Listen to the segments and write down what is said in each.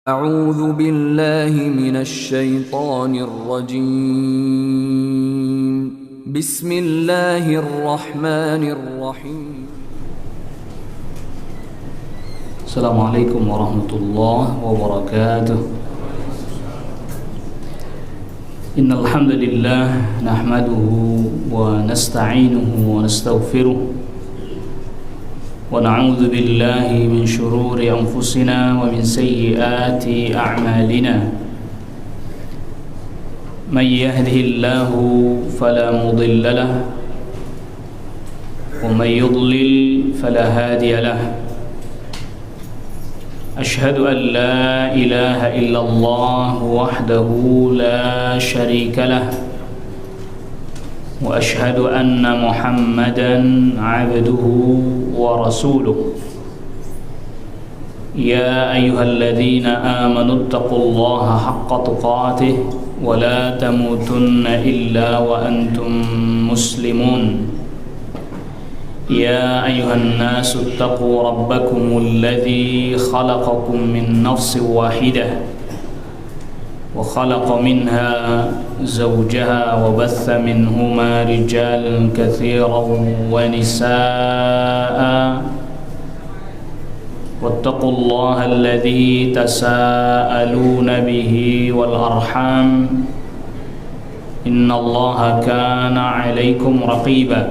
أعوذ بالله من الشيطان الرجيم بسم الله الرحمن الرحيم السلام عليكم ورحمة الله وبركاته. إن الحمد لله نحمده ونستعينه ونستغفره ونعوذ بالله من شرور أنفسنا ومن سيئات أعمالنا. من يهده الله فلا مضل له ومن يضلل فلا هادي له. أشهد أن لا إله إلا الله وحده لا شريك له وأشهد أن محمدًا عبده ورسوله. يا أيها الذين آمنوا اتقوا الله حق تقاته ولا تموتن إلا وأنتم مسلمون. يا أيها الناس اتقوا ربكم الذي خلقكم من نفس واحدة وخلق منها زوجها وبث منهما رجالا كثيرا ونساء واتقوا الله الذي تساءلون به والأرحام إن الله كان عليكم رقيبا.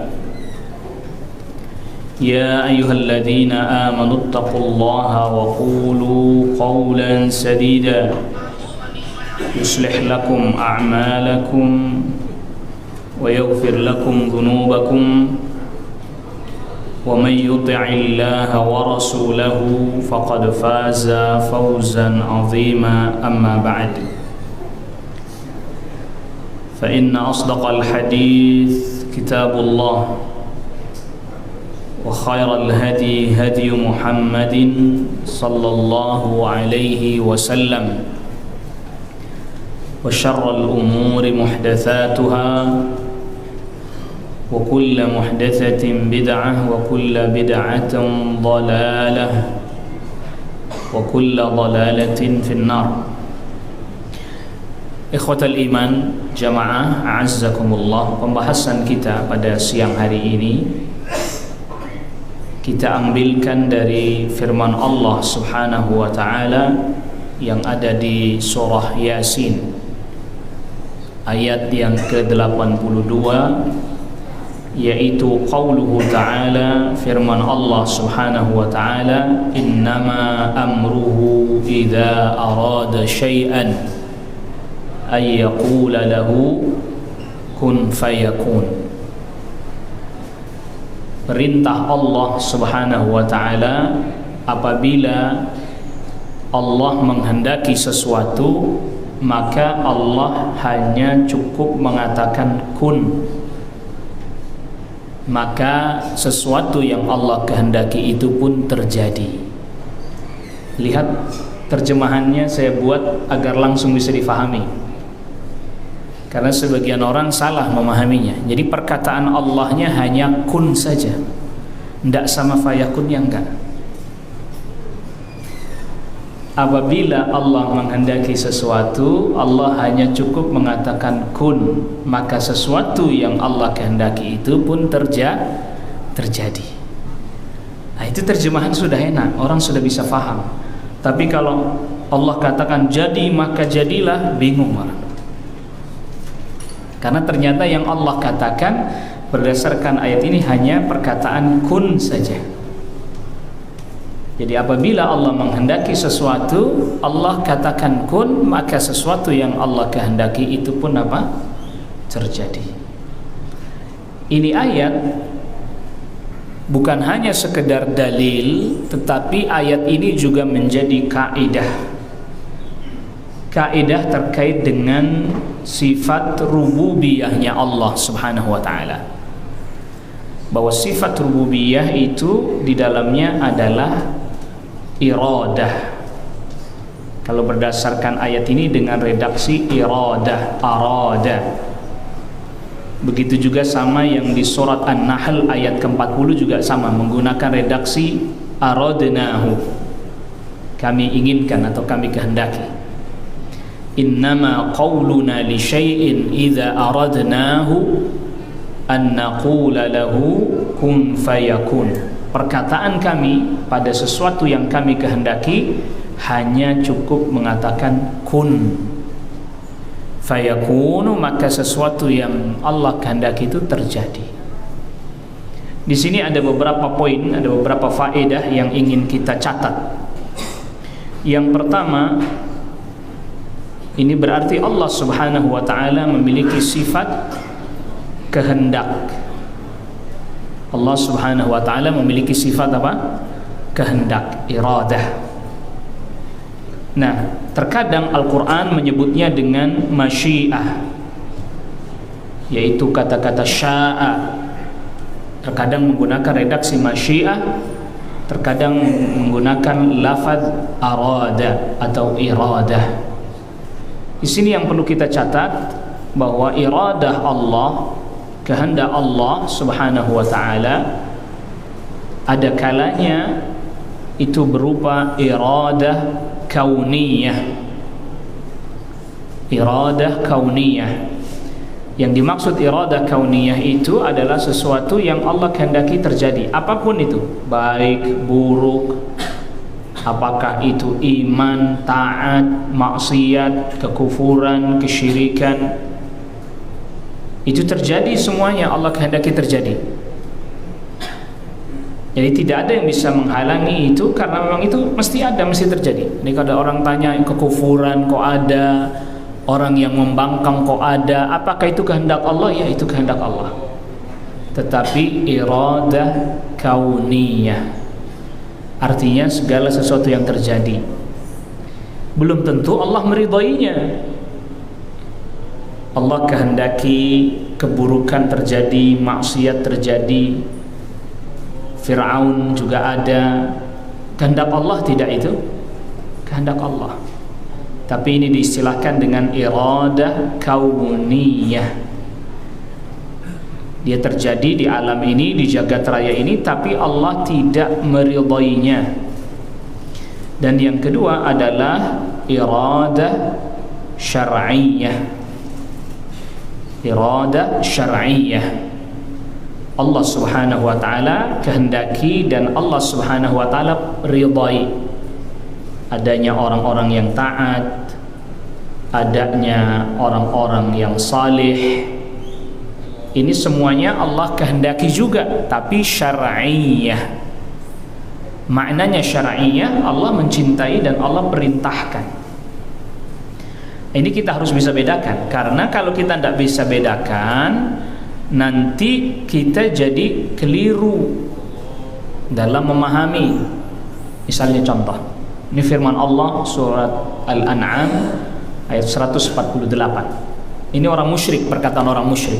يا أيها الذين آمنوا اتقوا الله وقولوا قولا سديدا يصلح لكم أعمالكم ويغفر لكم ذنوبكم ومن يطع الله ورسوله فقد فاز فوزا عظيما. أما بعد فإن أصدق الحديث كتاب الله وخير الهدي هدي محمد صلى الله عليه وسلم وشر الأمور محدثاتها وكل محدثة بدعة وكل بدعة ضلالة وكل ضلالة في النار. Ikhwatal iman jamaah a'azzakumullah, pembahasan kita pada siang hari ini kita ambilkan dari firman Allah Subhanahu wa taala yang ada di surah Yasin ayat yang ke-82, yaitu qauluhu ta'ala, firman Allah Subhanahu wa ta'ala, innama amruhu idza arada syai'an ay yaqula lahu kun fayakun. Perintah Allah Subhanahu wa ta'ala apabila Allah menghendaki sesuatu, maka Allah hanya cukup mengatakan kun, maka sesuatu yang Allah kehendaki itu pun terjadi. Lihat terjemahannya saya buat agar langsung bisa difahami, karena sebagian orang salah memahaminya. Jadi perkataan Allahnya hanya kun saja, tidak sama fayakunnya, enggak. Apabila Allah menghendaki sesuatu, Allah hanya cukup mengatakan kun, maka sesuatu yang Allah kehendaki itu pun terjadi. Nah, itu terjemahan sudah enak, orang sudah bisa faham. Tapi kalau Allah katakan jadi maka jadilah, bingung orang. Karena ternyata yang Allah katakan berdasarkan ayat ini hanya perkataan kun saja. Jadi apabila Allah menghendaki sesuatu, Allah katakan kun, maka sesuatu yang Allah kehendaki itu pun apa? Terjadi. Ini ayat bukan hanya sekedar dalil, tetapi ayat ini juga menjadi kaidah. Kaidah terkait dengan sifat rububiyahnya Allah Subhanahu wa ta'ala, bahwa sifat rububiyah itu di dalamnya adalah iradah. Kalau berdasarkan ayat ini dengan redaksi iradah, arada. Begitu juga sama yang di surat An-Nahl ayat ke-40 juga sama, menggunakan redaksi aradnahu. kami inginkan atau kami kehendaki. Innama qawluna li syai'in idza aradnahu an naqula lahu kun fayakun. Perkataan kami pada sesuatu yang kami kehendaki hanya cukup mengatakan kun fayakunu, maka sesuatu yang Allah kehendaki itu terjadi. Di sini ada beberapa poin, ada beberapa faedah yang ingin kita catat. Yang pertama, ini berarti Allah Subhanahu wa ta'ala memiliki sifat kehendak. Allah Subhanahu wa ta'ala memiliki sifat apa? Kehendak, iradah. Nah, terkadang Al-Quran menyebutnya dengan masyiah, yaitu kata-kata sya'a. Terkadang menggunakan redaksi masyiah, terkadang menggunakan lafaz arada atau iradah. Di sini yang perlu kita catat bahwa iradah Allah, kehendak Allah Subhanahu wa ta'ala, ada kalanya itu berupa iradah kauniyah. Iradah kauniyah. Yang dimaksud iradah kauniyah itu adalah sesuatu yang Allah kehendaki terjadi, apapun itu, baik, buruk, apakah itu iman, taat, maksiat, kekufuran, kesyirikan, itu terjadi semuanya Allah kehendaki terjadi. Jadi tidak ada yang bisa menghalangi itu, karena memang itu mesti ada, mesti terjadi. Ini kalau orang tanya kekufuran kok ada, orang yang membangkang kok ada, apakah itu kehendak Allah? Ya, itu kehendak Allah. Tetapi iradah kauniyah, artinya segala sesuatu yang terjadi belum tentu Allah meridainya. Allah kehendaki keburukan terjadi, maksiat terjadi, Fir'aun juga ada. Kehendak Allah tidak itu? Kehendak Allah. Tapi ini diistilahkan dengan iradah kauniyah. Dia terjadi di alam ini, di jagat raya ini, tapi Allah tidak meridainya. Dan yang kedua adalah iradah syar'iyah. Iradah syar'iyah. Allah Subhanahu wa ta'ala kehendaki dan Allah Subhanahu wa ta'ala ridai adanya orang-orang yang taat, adanya orang-orang yang salih. Ini semuanya Allah kehendaki juga, tapi syar'iyah. Maknanya syar'iyah, Allah mencintai dan Allah perintahkan. Ini kita harus bisa bedakan, karena kalau kita tidak bisa bedakan, nanti kita jadi keliru dalam memahami. Misalnya contoh, ini firman Allah surat Al-An'am ayat 148. Ini orang musyrik, perkataan orang musyrik.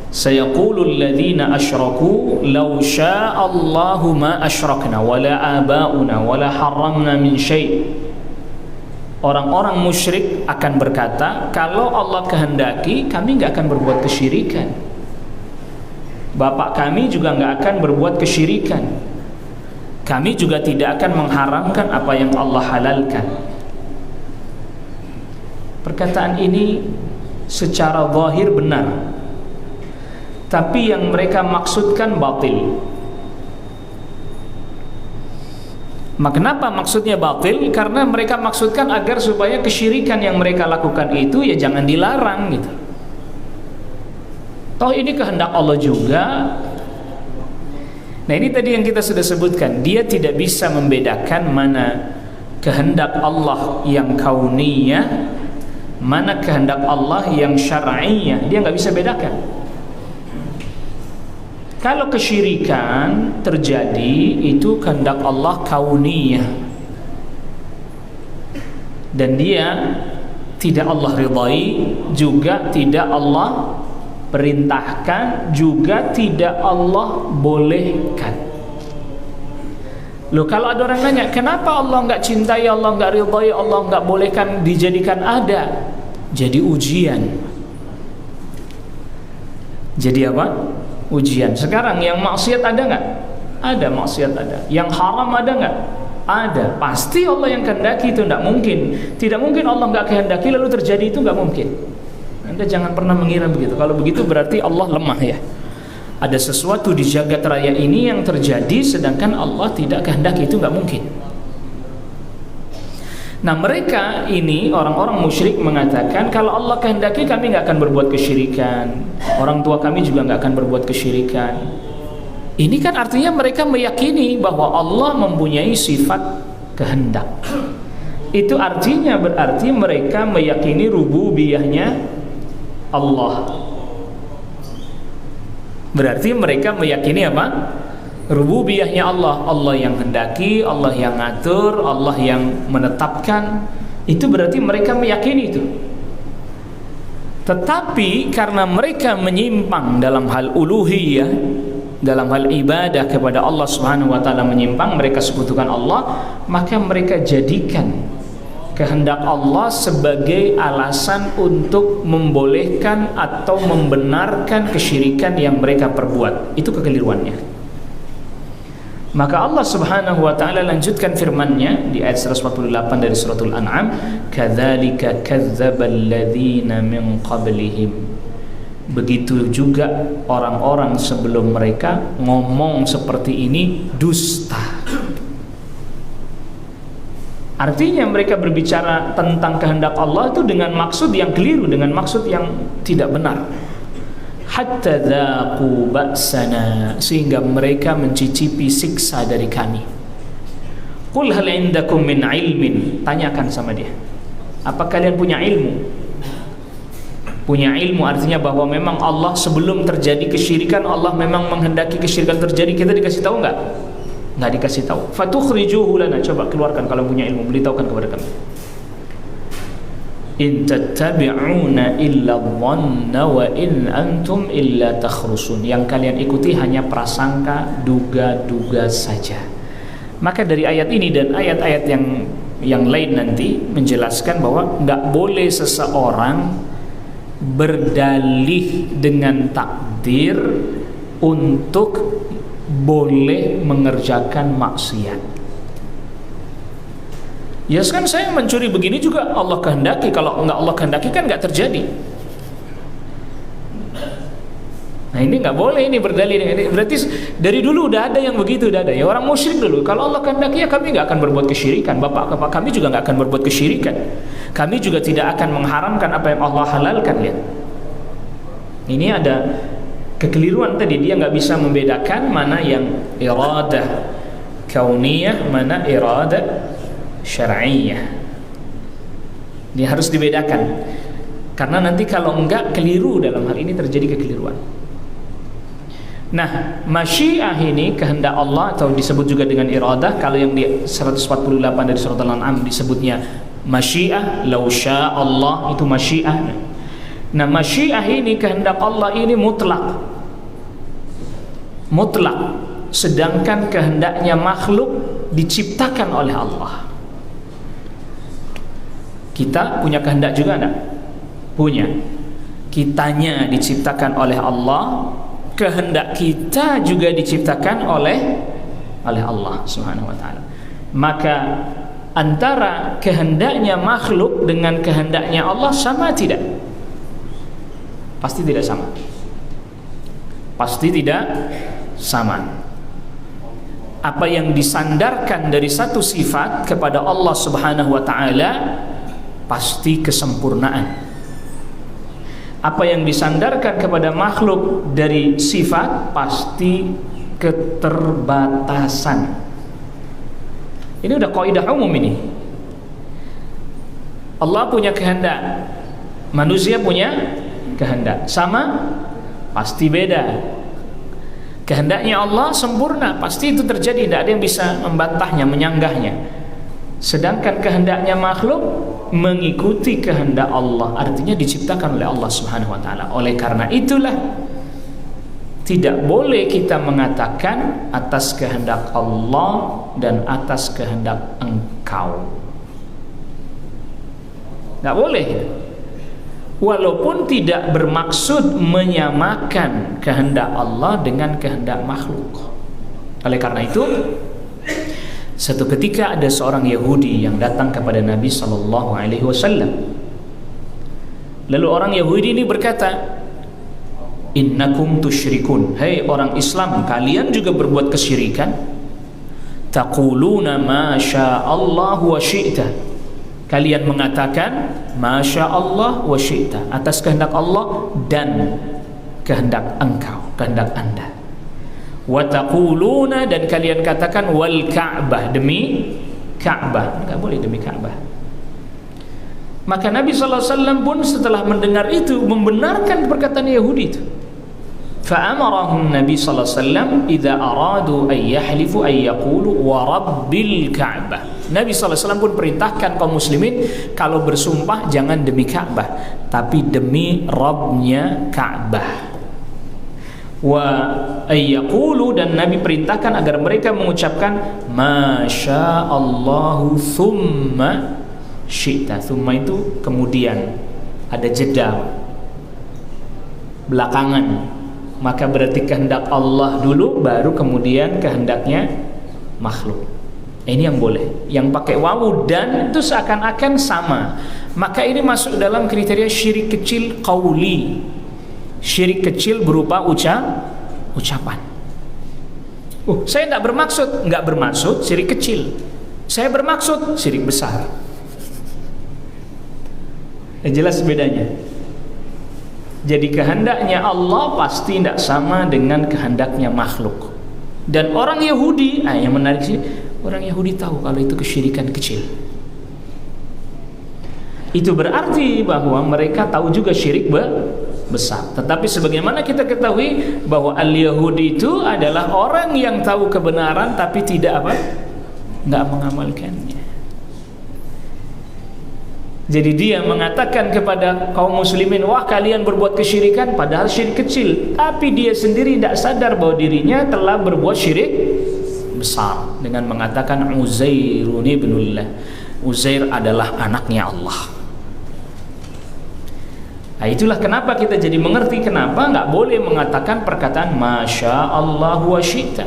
Sayaqulul ladzina asyraku law syaa Allahu ma asyrakna wala abauna wala harramna min syai'. Orang-orang musyrik akan berkata, kalau Allah kehendaki, kami enggak akan berbuat kesyirikan. Bapak kami juga enggak akan berbuat kesyirikan. Kami juga tidak akan mengharamkan apa yang Allah halalkan. Perkataan ini secara zahir benar, tapi yang mereka maksudkan batil. Kenapa maksudnya batil? Karena mereka maksudkan agar supaya kesyirikan yang mereka lakukan itu ya jangan dilarang gitu. Toh ini kehendak Allah juga. Nah, ini tadi yang kita sudah sebutkan, dia tidak bisa membedakan mana kehendak Allah yang kauniyah, mana kehendak Allah yang syar'iyah. Dia nggak bisa bedakan. Kalau kesyirikan terjadi, itu kehendak Allah kauniyah, dan dia tidak Allah ridai, juga tidak Allah perintahkan, juga tidak Allah bolehkan. Loh, kalau ada orang nanya, kenapa Allah nggak cintai, Allah nggak ridai, Allah nggak bolehkan dijadikan ada? Jadi ujian. Jadi apa? Ujian. Sekarang yang maksiat ada nggak? Ada, maksiat ada. Yang haram ada nggak? Ada, pasti Allah yang kehendaki, itu tidak mungkin. Tidak mungkin Allah nggak kehendaki lalu terjadi, itu nggak mungkin. Anda jangan pernah mengira begitu. Kalau begitu berarti Allah lemah ya. Ada sesuatu di jagat raya ini yang terjadi sedangkan Allah tidak kehendaki, itu nggak mungkin. Nah, mereka ini orang-orang musyrik mengatakan kalau Allah kehendaki kami nggak akan berbuat kesyirikan, orang tua kami juga nggak akan berbuat kesyirikan. Ini kan artinya mereka meyakini bahwa Allah mempunyai sifat kehendak. Itu artinya berarti mereka meyakini rububiyahnya Allah. Berarti mereka meyakini apa? Rububiyahnya Allah. Allah yang hendaki, Allah yang ngatur, Allah yang menetapkan. Itu berarti mereka meyakini itu. Tetapi karena mereka menyimpang dalam hal uluhiyah, dalam hal ibadah kepada Allah Subhanahu wa taala menyimpang, mereka sekutukan Allah, maka mereka jadikan kehendak Allah sebagai alasan untuk membolehkan atau membenarkan kesyirikan yang mereka perbuat. Itu kekeliruannya. Maka Allah Subhanahu wa taala lanjutkan firman-Nya di ayat 148 dari suratul An'am, "Kadzalika kadzdzabal ladzina min qablihim." Begitu juga orang-orang sebelum mereka ngomong seperti ini dusta. Artinya mereka berbicara tentang kehendak Allah itu dengan maksud yang keliru, dengan maksud yang tidak benar. Hatta dzaqu ba'sana, sehingga mereka mencicipi siksa dari kami. Qul hal indakum min ilmin, tanyakan sama dia, apa kalian punya ilmu? Punya ilmu artinya bahwa memang Allah sebelum terjadi kesyirikan, Allah memang menghendaki kesyirikan terjadi. Kita dikasih tahu nggak? Nggak dikasih tahu. Fatukhrijuhu lana, coba keluarkan kalau punya ilmu, beritahukan kepada kami. In tattabi'una illa dhanna wa in antum illa takhrusun. Yang kalian ikuti hanya prasangka, duga-duga saja. Maka dari ayat ini dan ayat-ayat yang lain nanti menjelaskan bahwa nggak boleh seseorang berdalih dengan takdir untuk boleh mengerjakan maksiat. Ya kan saya mencuri begini juga Allah kehendaki, kalau enggak Allah kehendaki kan enggak terjadi. Nah ini enggak boleh, ini berdalih dengan ini. Berarti dari dulu udah ada yang begitu, udah ada. Ya orang musyrik dulu, kalau Allah kehendaki ya kami enggak akan berbuat kesyirikan. Bapak kami juga enggak akan berbuat kesyirikan. Kami juga tidak akan mengharamkan apa yang Allah halalkan ya. Ini ada kekeliruan tadi, dia nggak bisa membedakan mana yang iradah kauniyah, mana iradah syar'iyah. Dia harus dibedakan. Karena nanti kalau enggak keliru, dalam hal ini terjadi kekeliruan. Nah, masyiah ini kehendak Allah atau disebut juga dengan iradah. Kalau yang di 148 dari surat Al-An'am disebutnya masyiah, law syaa Allah, itu masyiah. Nah, masyiah ini kehendak Allah ini mutlak. Mutlak. Sedangkan kehendaknya makhluk diciptakan oleh Allah. Kita punya kehendak juga enggak? Punya. Kitanya diciptakan oleh Allah, kehendak kita juga diciptakan oleh Allah Subhanahu wa taala. Maka antara kehendaknya makhluk dengan kehendaknya Allah sama tidak? Pasti tidak sama. Pasti tidak sama. Apa yang disandarkan dari satu sifat kepada Allah Subhanahu wa taala pasti kesempurnaan. Apa yang disandarkan kepada makhluk dari sifat pasti keterbatasan. Ini udah kaidah umum ini. Allah punya kehendak, manusia punya kehendak. Sama? Pasti beda. Kehendaknya Allah sempurna, pasti itu terjadi, tidak ada yang bisa membantahnya, menyanggahnya. Sedangkan kehendaknya makhluk mengikuti kehendak Allah, artinya diciptakan oleh Allah Subhanahu wa taala. Oleh karena itulah tidak boleh kita mengatakan atas kehendak Allah dan atas kehendak engkau. Tidak boleh. Walaupun tidak bermaksud menyamakan kehendak Allah dengan kehendak makhluk. Oleh karena itu, Satu ketika ada seorang Yahudi yang datang kepada Nabi sallallahu alaihi wasallam. Lalu orang Yahudi ini berkata, "Innakum tusyrikun." Hai orang Islam, kalian juga berbuat kesyirikan. Taquluna ma sya'allah wa syi'ta. Kalian mengatakan ma sya'allah wa syi'ta, atas kehendak Allah dan kehendak engkau, kehendak Anda. Wa taquluna, dan kalian katakan wal Ka'bah, demi Ka'bah. Enggak boleh demi Ka'bah. Maka Nabi sallallahu alaihi wasallam pun setelah mendengar itu membenarkan perkataan Yahudi itu. Fa'amarahum Nabi sallallahu alaihi wasallam idza aradu ay yahlifu ay yaqulu wa rabbil Ka'bah. Nabi sallallahu alaihi wasallam pun perintahkan kaum muslimin kalau bersumpah jangan demi Ka'bah, tapi demi Rabbnya Ka'bah. Wa ayyaqulu, dan Nabi perintahkan agar mereka mengucapkan masya Allahu thumma syi'ta. Thumma itu kemudian, ada jeda belakangan, maka berarti kehendak Allah dulu baru kemudian kehendaknya makhluk. Ini yang boleh. Yang pakai wawu dan itu seakan-akan sama, maka ini masuk dalam kriteria syirik kecil qauli. Syirik kecil berupa ucapan. Saya tidak bermaksud, nggak bermaksud syirik kecil. Saya bermaksud syirik besar. Jelas bedanya. Jadi kehendaknya Allah pasti tidak sama dengan kehendaknya makhluk. Dan orang Yahudi, yang menarik sih, orang Yahudi tahu kalau itu kesyirikan kecil. Itu berarti bahwa mereka tahu juga syirik besar. Tetapi sebagaimana kita ketahui bahwa al-Yahudi itu adalah orang yang tahu kebenaran tapi tidak nggak mengamalkannya. Jadi dia mengatakan kepada kaum muslimin, wah kalian berbuat kesyirikan, padahal syirik kecil. Tapi dia sendiri tidak sadar bahwa dirinya telah berbuat syirik besar dengan mengatakan Uzairun ibnullah. Uzair adalah anaknya Allah. Nah, itulah kenapa kita jadi mengerti kenapa nggak boleh mengatakan perkataan masya Allah wa syi'ta.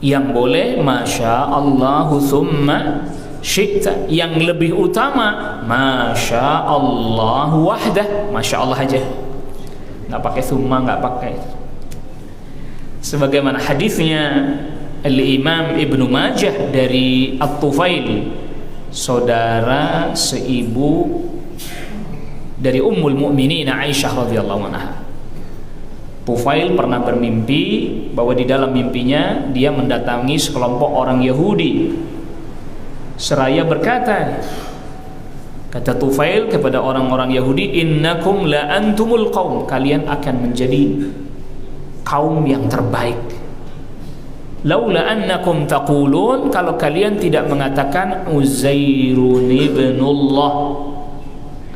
Yang boleh masya Allahu thumma syi'ta. Yang lebih utama masya Allah wahdah, masya Allah aja, nggak pakai thumma, nggak pakai. Sebagaimana hadisnya Al-Imam Ibnu Majah dari At-Tufail, saudara seibu dari Ummul Mukminin Aisyah radhiyallahu anha. Tufail pernah bermimpi bahwa di dalam mimpinya dia mendatangi sekelompok orang Yahudi. Seraya berkata, kata Tufail kepada orang-orang Yahudi, innakum la antumul qaum, kalian akan menjadi kaum yang terbaik. Laula annakum taqulun, kalau kalian tidak mengatakan Uzairun ibnullah,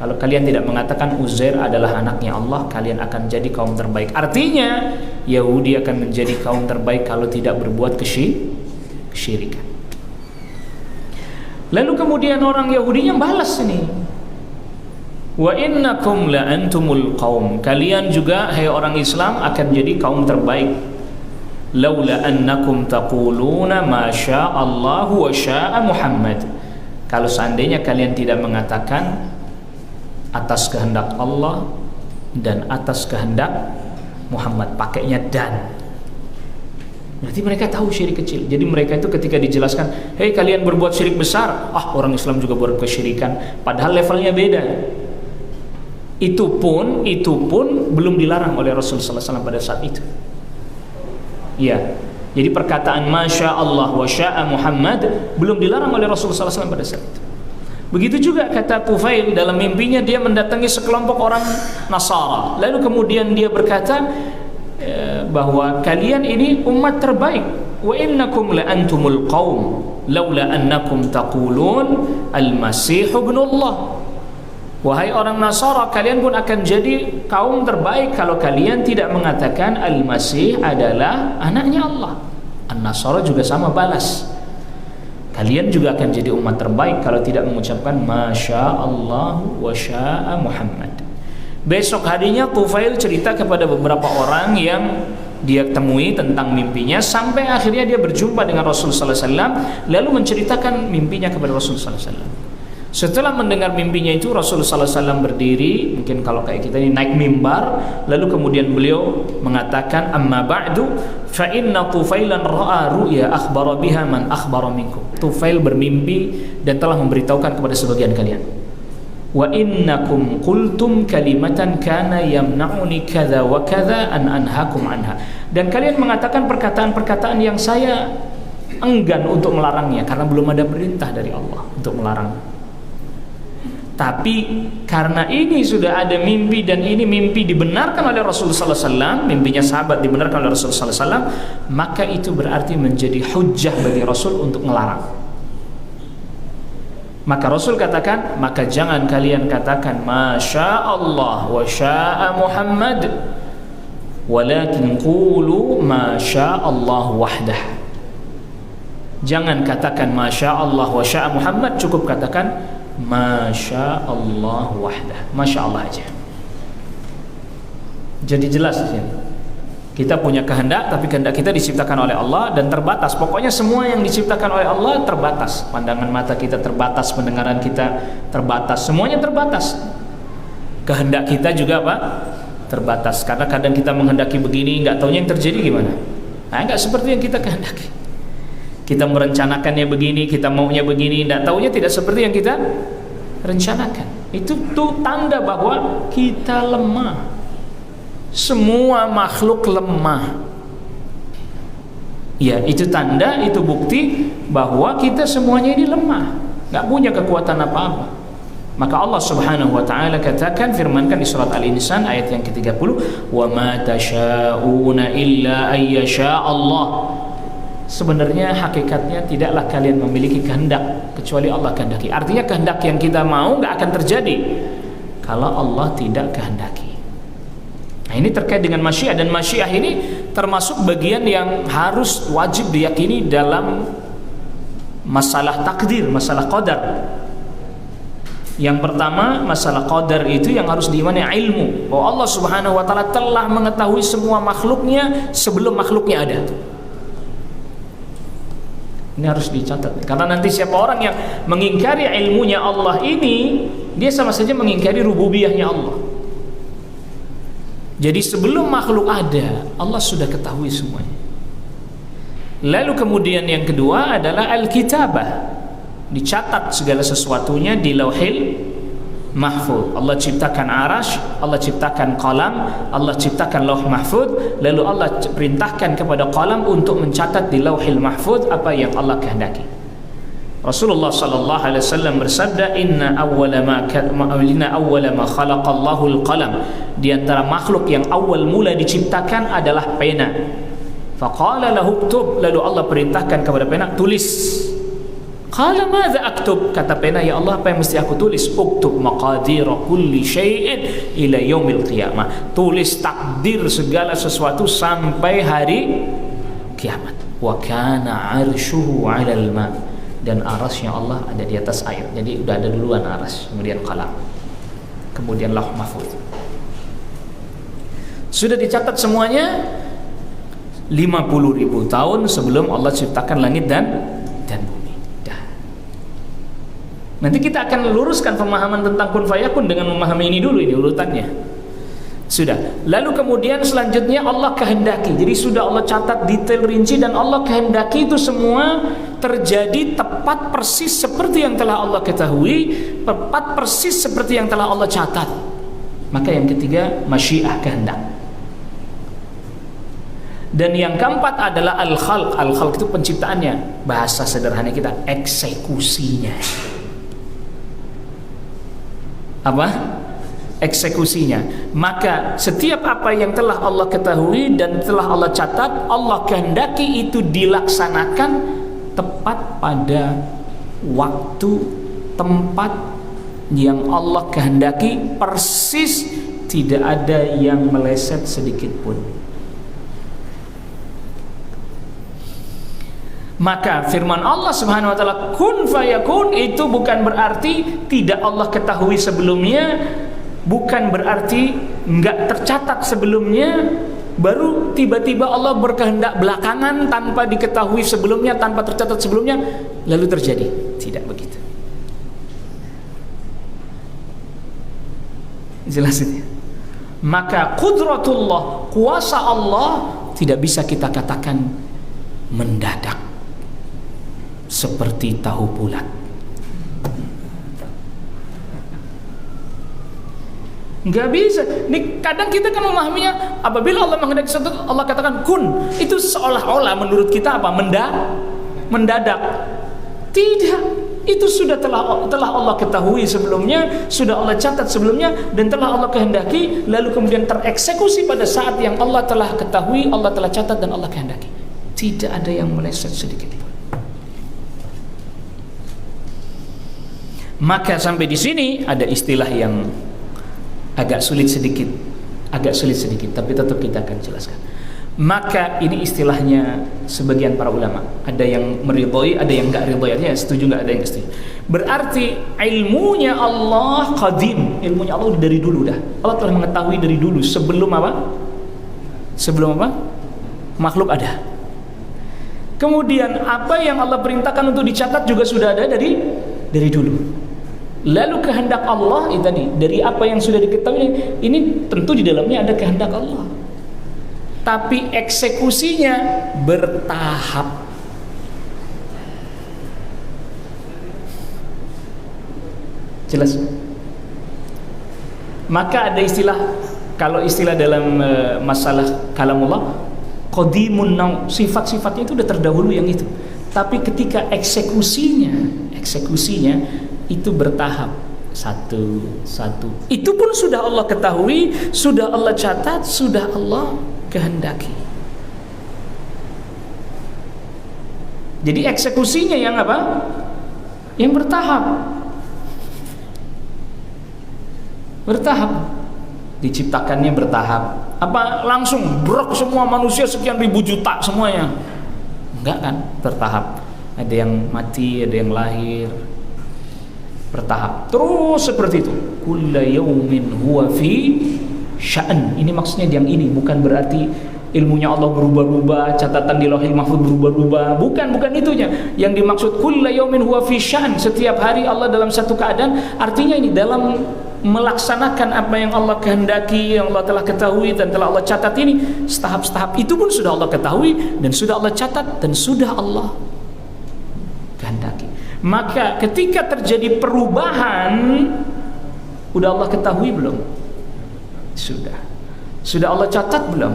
kalau kalian tidak mengatakan Uzair adalah anaknya Allah, kalian akan jadi kaum terbaik. Artinya Yahudi akan menjadi kaum terbaik kalau tidak berbuat kesyirikan. Lalu kemudian orang Yahudi yang balas ini, wa innakum la antumul qaum, kalian juga hai orang Islam akan jadi kaum terbaik. Laula annakum taquluna ma syaa Allahu wa syaa Muhammad, kalau seandainya kalian tidak mengatakan atas kehendak Allah dan atas kehendak Muhammad, pakainya dan. Berarti mereka tahu syirik kecil. Jadi mereka itu ketika dijelaskan, hei kalian berbuat syirik besar, orang Islam juga berbuat kesyirikan, padahal levelnya beda. Itu pun belum dilarang oleh Rasulullah SAW pada saat itu. Ya, jadi perkataan masya Allah wa syaa Muhammad belum dilarang oleh Rasulullah SAW pada saat itu. Begitu juga kata Tufail, dalam mimpinya dia mendatangi sekelompok orang Nasara. Lalu kemudian dia berkata bahwa kalian ini umat terbaik. Wa innakum la antumul qaum laula annakum taqulun al-Masih ibnullah. Wahai orang Nasara, kalian pun akan jadi kaum terbaik kalau kalian tidak mengatakan Al-Masih adalah anaknya Allah. An-Nasara juga sama balas, kalian juga akan jadi umat terbaik kalau tidak mengucapkan masya Allah wa syaa Muhammad. Besok harinya Tufail cerita kepada beberapa orang yang dia temui tentang mimpinya, sampai akhirnya dia berjumpa dengan Rasulullah SAW, lalu menceritakan mimpinya kepada Rasulullah SAW. Setelah mendengar mimpinya itu, Rasulullah SAW berdiri, mungkin kalau kayak kita ini naik mimbar, lalu kemudian beliau mengatakan, amma ba'du fa inna Tufailan ra'a ru'ya akhbara biha man akhbara minkum. Tufail bermimpi dan telah memberitahukan kepada sebagian kalian. Wa innakum qultum kalimatan kana yamna'uni kadza wa kadza an anhakum anha. Dan kalian mengatakan perkataan-perkataan yang saya enggan untuk melarangnya karena belum ada perintah dari Allah untuk melarang. Tapi karena ini sudah ada mimpi dan ini mimpi dibenarkan oleh Rasulullah SAW, mimpinya sahabat dibenarkan oleh Rasulullah SAW, maka itu berarti menjadi hujjah bagi Rasul untuk melarang. Maka Rasul katakan, maka jangan kalian katakan Masya Allah wa sya'a Muhammad, walakin qulu Masya Allah wahdah. Jangan katakan Masya Allah wa sya'a Muhammad, cukup katakan Masya Allah wahdah, Masya Allah aja. Jadi jelas di sini. Kita punya kehendak, tapi kehendak kita diciptakan oleh Allah dan terbatas. Pokoknya semua yang diciptakan oleh Allah terbatas. Pandangan mata kita terbatas, pendengaran kita terbatas, semuanya terbatas. Kehendak kita juga apa? Terbatas. Karena kadang kita menghendaki begini, nggak taunya yang terjadi gimana? Nah, nggak seperti yang kita kehendaki. Kita merencanakannya begini, kita maunya begini, tidak taunya tidak seperti yang kita rencanakan. Itu tuh tanda bahwa kita lemah. Semua makhluk lemah. Ya, itu tanda, itu bukti bahwa kita semuanya ini lemah, nggak punya kekuatan apa-apa. Maka Allah Subhanahu wa taala katakan, firmankan di surat Al-Insan ayat yang ke-30, "Wa ma tasyauna illa ayyasha Allah." Sebenarnya hakikatnya tidaklah kalian memiliki kehendak kecuali Allah kehendaki. Artinya kehendak yang kita mau nggak akan terjadi kalau Allah tidak kehendaki. Nah, ini terkait dengan masyiah, dan masyiah ini termasuk bagian yang harus wajib diyakini dalam masalah takdir, masalah qadar. Yang pertama, masalah qadar itu yang harus diimani ilmu, bahwa Allah Subhanahu wa taala telah mengetahui semua makhluknya sebelum makhluknya ada. Ini harus dicatat, karena nanti siapa orang yang mengingkari ilmunya Allah ini, dia sama saja mengingkari rububiyahnya Allah. Jadi sebelum makhluk ada, Allah sudah ketahui semuanya. Lalu kemudian yang kedua adalah al-kitabah, dicatat segala sesuatunya di lauhil mahfuz. Allah ciptakan arash, Allah ciptakan qalam, Allah ciptakan lauh mahfuz, lalu Allah perintahkan kepada qalam untuk mencatat di lauhil mahfuz apa yang Allah kehendaki. Rasulullah sallallahu alaihi wasallam bersabda, inna awwala ma khalaqallahu al-qalam. Di antara makhluk yang awal mula diciptakan adalah pena. Faqala lahu uktub, lalu Allah perintahkan kepada pena, tulis. Qala madza aktub, kata pena, ya Allah apa yang mesti aku tulis? Uktub maqadir kulli syai'in ila yaumil qiyamah, tulis takdir segala sesuatu sampai hari kiamat. Wa kana 'arshuhu 'alal ma, dan arasnya Allah ada di atas air. Jadi udah ada duluan aras, kemudian qalam, kemudian lauh mahfuz. Sudah dicatat semuanya 50.000 tahun sebelum Allah ciptakan langit dan bumi. Nanti kita akan luruskan pemahaman tentang kun fayakun dengan memahami ini dulu, ini urutannya. Sudah. Lalu kemudian selanjutnya Allah kehendaki. Jadi sudah Allah catat detail rinci, dan Allah kehendaki itu semua terjadi tepat persis seperti yang telah Allah ketahui, tepat persis seperti yang telah Allah catat. Maka yang ketiga masyiah, kehendak. Dan yang keempat adalah al-khalq. Al-khalq itu penciptaannya. Bahasa sederhana kita, eksekusinya. Apa? Eksekusinya. Maka setiap apa yang telah Allah ketahui dan telah Allah catat, Allah kehendaki itu dilaksanakan tepat pada waktu, tempat yang Allah kehendaki, persis, tidak ada yang meleset sedikit pun. Maka firman Allah Subhanahu wa taala kun fayakun itu bukan berarti tidak Allah ketahui sebelumnya, bukan berarti enggak tercatat sebelumnya, baru tiba-tiba Allah berkehendak belakangan tanpa diketahui sebelumnya, tanpa tercatat sebelumnya, lalu terjadi. Tidak begitu. Jelas itu. Maka qudratullah, kuasa Allah tidak bisa kita katakan mendadak seperti tahu bulat. Nggak bisa. Ini kadang kita kan memahaminya, apabila Allah menghendaki sesuatu, Allah katakan kun, itu seolah-olah menurut kita apa? Mendadak. Tidak. Itu sudah telah Allah ketahui sebelumnya, sudah Allah catat sebelumnya, dan telah Allah kehendaki, lalu kemudian tereksekusi pada saat yang Allah telah ketahui, Allah telah catat, dan Allah kehendaki. Tidak ada yang meleset sedikit pun. Maka sampai di sini ada istilah yang agak sulit sedikit, tapi tetap kita akan jelaskan. Maka ini istilahnya sebagian para ulama, ada yang meridhoi, ada yang enggak ridhoi, artinya setuju enggak, ada yang setuju. Berarti ilmunya Allah qadim, ilmunya Allah dari dulu dah. Allah telah mengetahui dari dulu, sebelum apa? Sebelum apa? Makhluk ada. Kemudian apa yang Allah perintahkan untuk dicatat juga sudah ada dari dulu. Lalu kehendak Allah itu tadi, dari apa yang sudah diketahui, ini tentu di dalamnya ada kehendak Allah. Tapi eksekusinya bertahap. Jelas? Maka ada istilah, kalau istilah dalam masalah kalamullah, qadimun naw, sifat-sifatnya itu sudah terdahulu yang itu. Tapi ketika eksekusinya itu bertahap, satu. Itu pun sudah Allah ketahui, sudah Allah catat, sudah Allah kehendaki. Jadi eksekusinya yang apa? Yang bertahap. Diciptakannya bertahap. Apa langsung brok semua manusia sekian ribu juta semuanya? Enggak kan, bertahap. Ada yang mati, ada yang lahir. Bertahap. Terus seperti itu. Kulla yaumin huwa fi sya'an. Ini maksudnya yang ini, bukan berarti ilmunya Allah berubah-ubah, catatan di Lauhil Mahfuz berubah-ubah. Bukan itunya. Yang dimaksud kulla yaumin huwa fi sya'an, setiap hari Allah dalam satu keadaan. Artinya ini dalam melaksanakan apa yang Allah kehendaki, yang Allah telah ketahui dan telah Allah catat ini, setahap-setahap itu pun sudah Allah ketahui dan sudah Allah catat dan sudah Allah kehendaki. Maka ketika terjadi perubahan, udah Allah ketahui belum? Sudah Allah catat belum?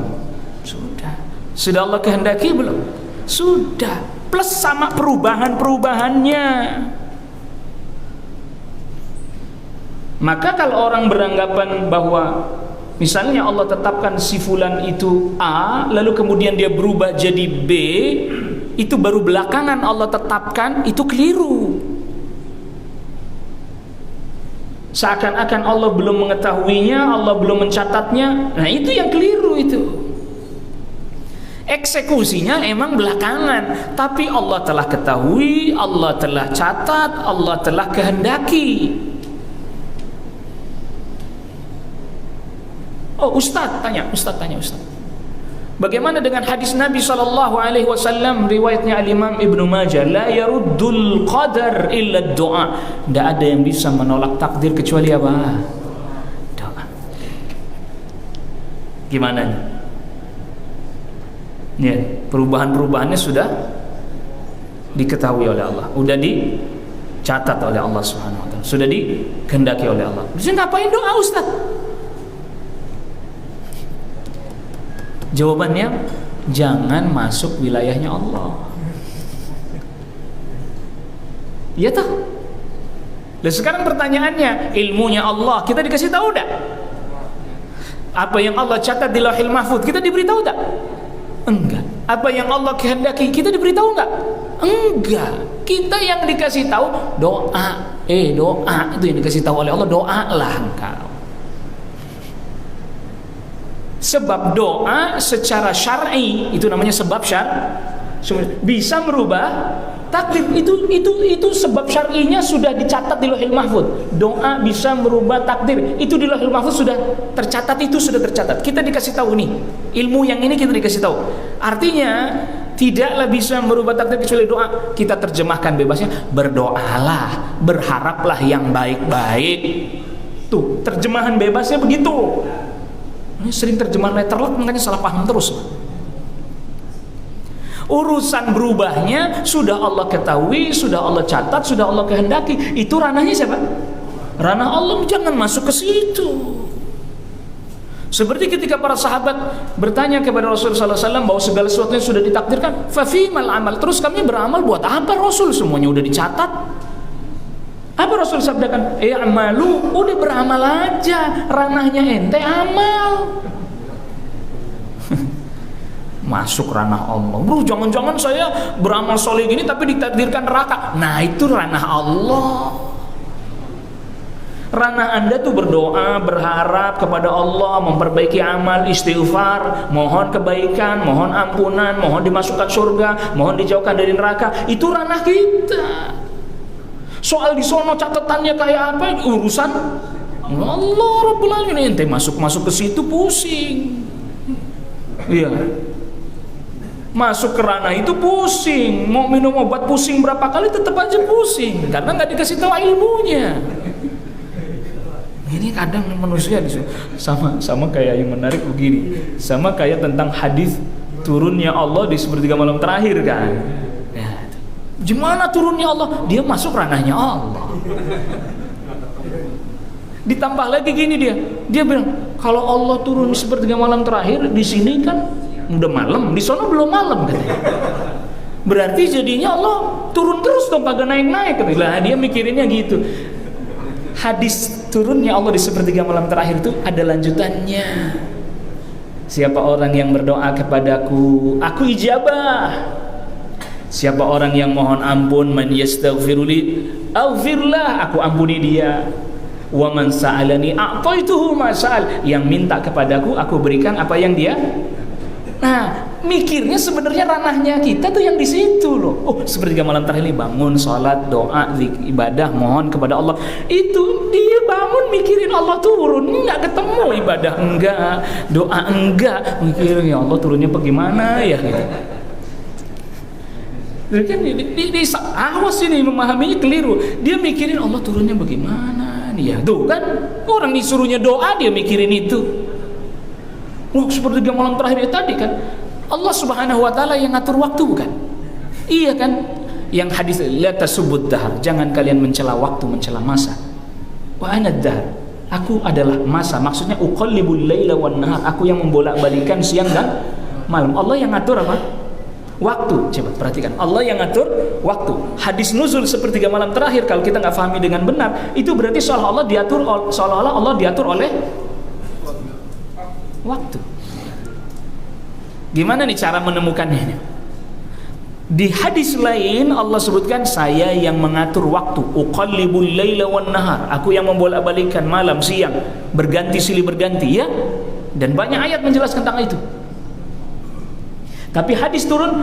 Sudah Allah kehendaki belum? Sudah. Plus sama perubahannya. Maka kalau orang beranggapan bahwa misalnya Allah tetapkan si fulan itu A, lalu kemudian dia berubah jadi B, itu baru belakangan Allah tetapkan, itu keliru. Seakan-akan Allah belum mengetahuinya, Allah belum mencatatnya. Nah itu yang keliru itu. Eksekusinya emang belakangan, tapi Allah telah ketahui, Allah telah catat, Allah telah kehendaki. Oh, Ustaz tanya. Bagaimana dengan hadis Nabi SAW riwayatnya Al-Imam Ibnu Majah, la yaruddul qadar illa doa. Tidak ada yang bisa menolak takdir kecuali apa? Doa. Gimana? Ya, perubahannya sudah diketahui oleh Allah, sudah dicatat oleh Allah Subhanahu wa taala, sudah dikehendaki oleh Allah. Bisa ngapain doa, Ustaz? Jawabannya, jangan masuk wilayahnya Allah. Iya toh? Dan sekarang pertanyaannya, ilmunya Allah kita dikasih tahu enggak? Apa yang Allah catat di Lauhil Mahfuz kita diberitahu enggak? Enggak. Apa yang Allah kehendaki kita diberitahu enggak? Enggak. Kita yang dikasih tahu doa. Doa itu yang dikasih tahu oleh Allah, doalah engkau. Sebab doa secara syar'i itu namanya sebab bisa merubah Takdir itu sebab syar'inya sudah dicatat di Lauhil Mahfuz. Doa bisa merubah takdir. Itu di Lauhil Mahfuz sudah tercatat, itu sudah tercatat. Kita dikasih tahu nih, ilmu yang ini kita dikasih tahu. Artinya tidaklah bisa merubah takdir kecuali doa. Kita terjemahkan bebasnya, berdoalah, berharaplah yang baik-baik. Tuh, terjemahan bebasnya begitu. Ini sering terjemahan letterlock, makanya salah paham terus. Urusan berubahnya sudah Allah ketahui, sudah Allah catat, sudah Allah kehendaki. Itu ranahnya siapa? Ranah Allah, jangan masuk ke situ. Seperti ketika para sahabat bertanya kepada Rasulullah SAW bahwa segala sesuatunya sudah ditakdirkan, fafimal amal, terus kami beramal buat apa Rasul? Semuanya udah dicatat. Apa Rasul sabdakan? Amalu, udah beramal aja, ranahnya ente amal. Masuk ranah Allah. Bro, jangan-jangan saya beramal soleh gini tapi ditakdirkan neraka. Nah, itu ranah Allah. Ranah Anda tuh berdoa, berharap kepada Allah, memperbaiki amal, istighfar, mohon kebaikan, mohon ampunan, mohon dimasukkan surga, mohon dijauhkan dari neraka. Itu ranah kita. Soal di sono catatannya kayak apa? Urusan Allah Rabbul Alamin. Ente masuk ke situ pusing. Iya. Masuk ke ranah itu pusing. Mau minum obat pusing berapa kali tetap aja pusing karena nggak dikasih tahu ilmunya. Ini kadang manusia sama kayak yang menarik begini. Sama kayak tentang hadis turunnya Allah di sepertiga malam terakhir kan. Ya, gimana turunnya Allah? Dia masuk ranahnya Allah. Ditambah lagi gini dia bilang kalau Allah turun di sepertiga malam terakhir, di sini kan udah malam, di sana belum malam katanya. Berarti jadinya Allah turun terus dong, kagak naik-naik katanya. Lah dia mikirinnya gitu. Hadis turunnya Allah di sepertiga malam terakhir itu ada lanjutannya. Siapa orang yang berdoa kepadaku, aku ijabah. Siapa orang yang mohon ampun, man yastaghfiruli, aghfirlah, aku ampuni dia. Wa man sa'alani a'taituhu ma sa'al, yang minta kepadaku aku berikan apa yang dia. Nah, mikirnya sebenarnya ranahnya kita tuh yang di situ loh. Oh, sepertiga malam terakhir ini bangun, sholat, doa, ibadah, mohon kepada Allah. Itu dia bangun mikirin Allah turun, nggak ketemu ibadah enggak, doa enggak, mikirin ya Allah turunnya bagaimana ya gitu. Jadi kan awas ini memahaminya keliru. Dia mikirin Allah turunnya bagaimana nih ya. Tuh kan orang disuruhnya doa dia mikirin itu. Wah, seperti malam terakhir tadi kan Allah Subhanahu wa taala yang ngatur waktu bukan? Iya kan? Yang hadis la tasubud dahr, jangan kalian mencela waktu, mencela masa. Wa ana dahr, aku adalah masa. Maksudnya uqallibul laila wan nahar, aku yang membolak-balikan siang dan malam. Allah yang ngatur apa? Waktu. Coba perhatikan, Allah yang ngatur waktu. Hadis nuzul sepertiga malam terakhir kalau kita nggak pahami dengan benar, itu berarti seolah-olah Allah diatur oleh waktu. Gimana nih cara menemukannya? Di hadis lain Allah sebutkan saya yang mengatur waktu. Uqallibul laila wan nahar, aku yang membolak-balikkan malam siang, berganti silih berganti ya. Dan banyak ayat menjelaskan tentang itu. Tapi hadis turun,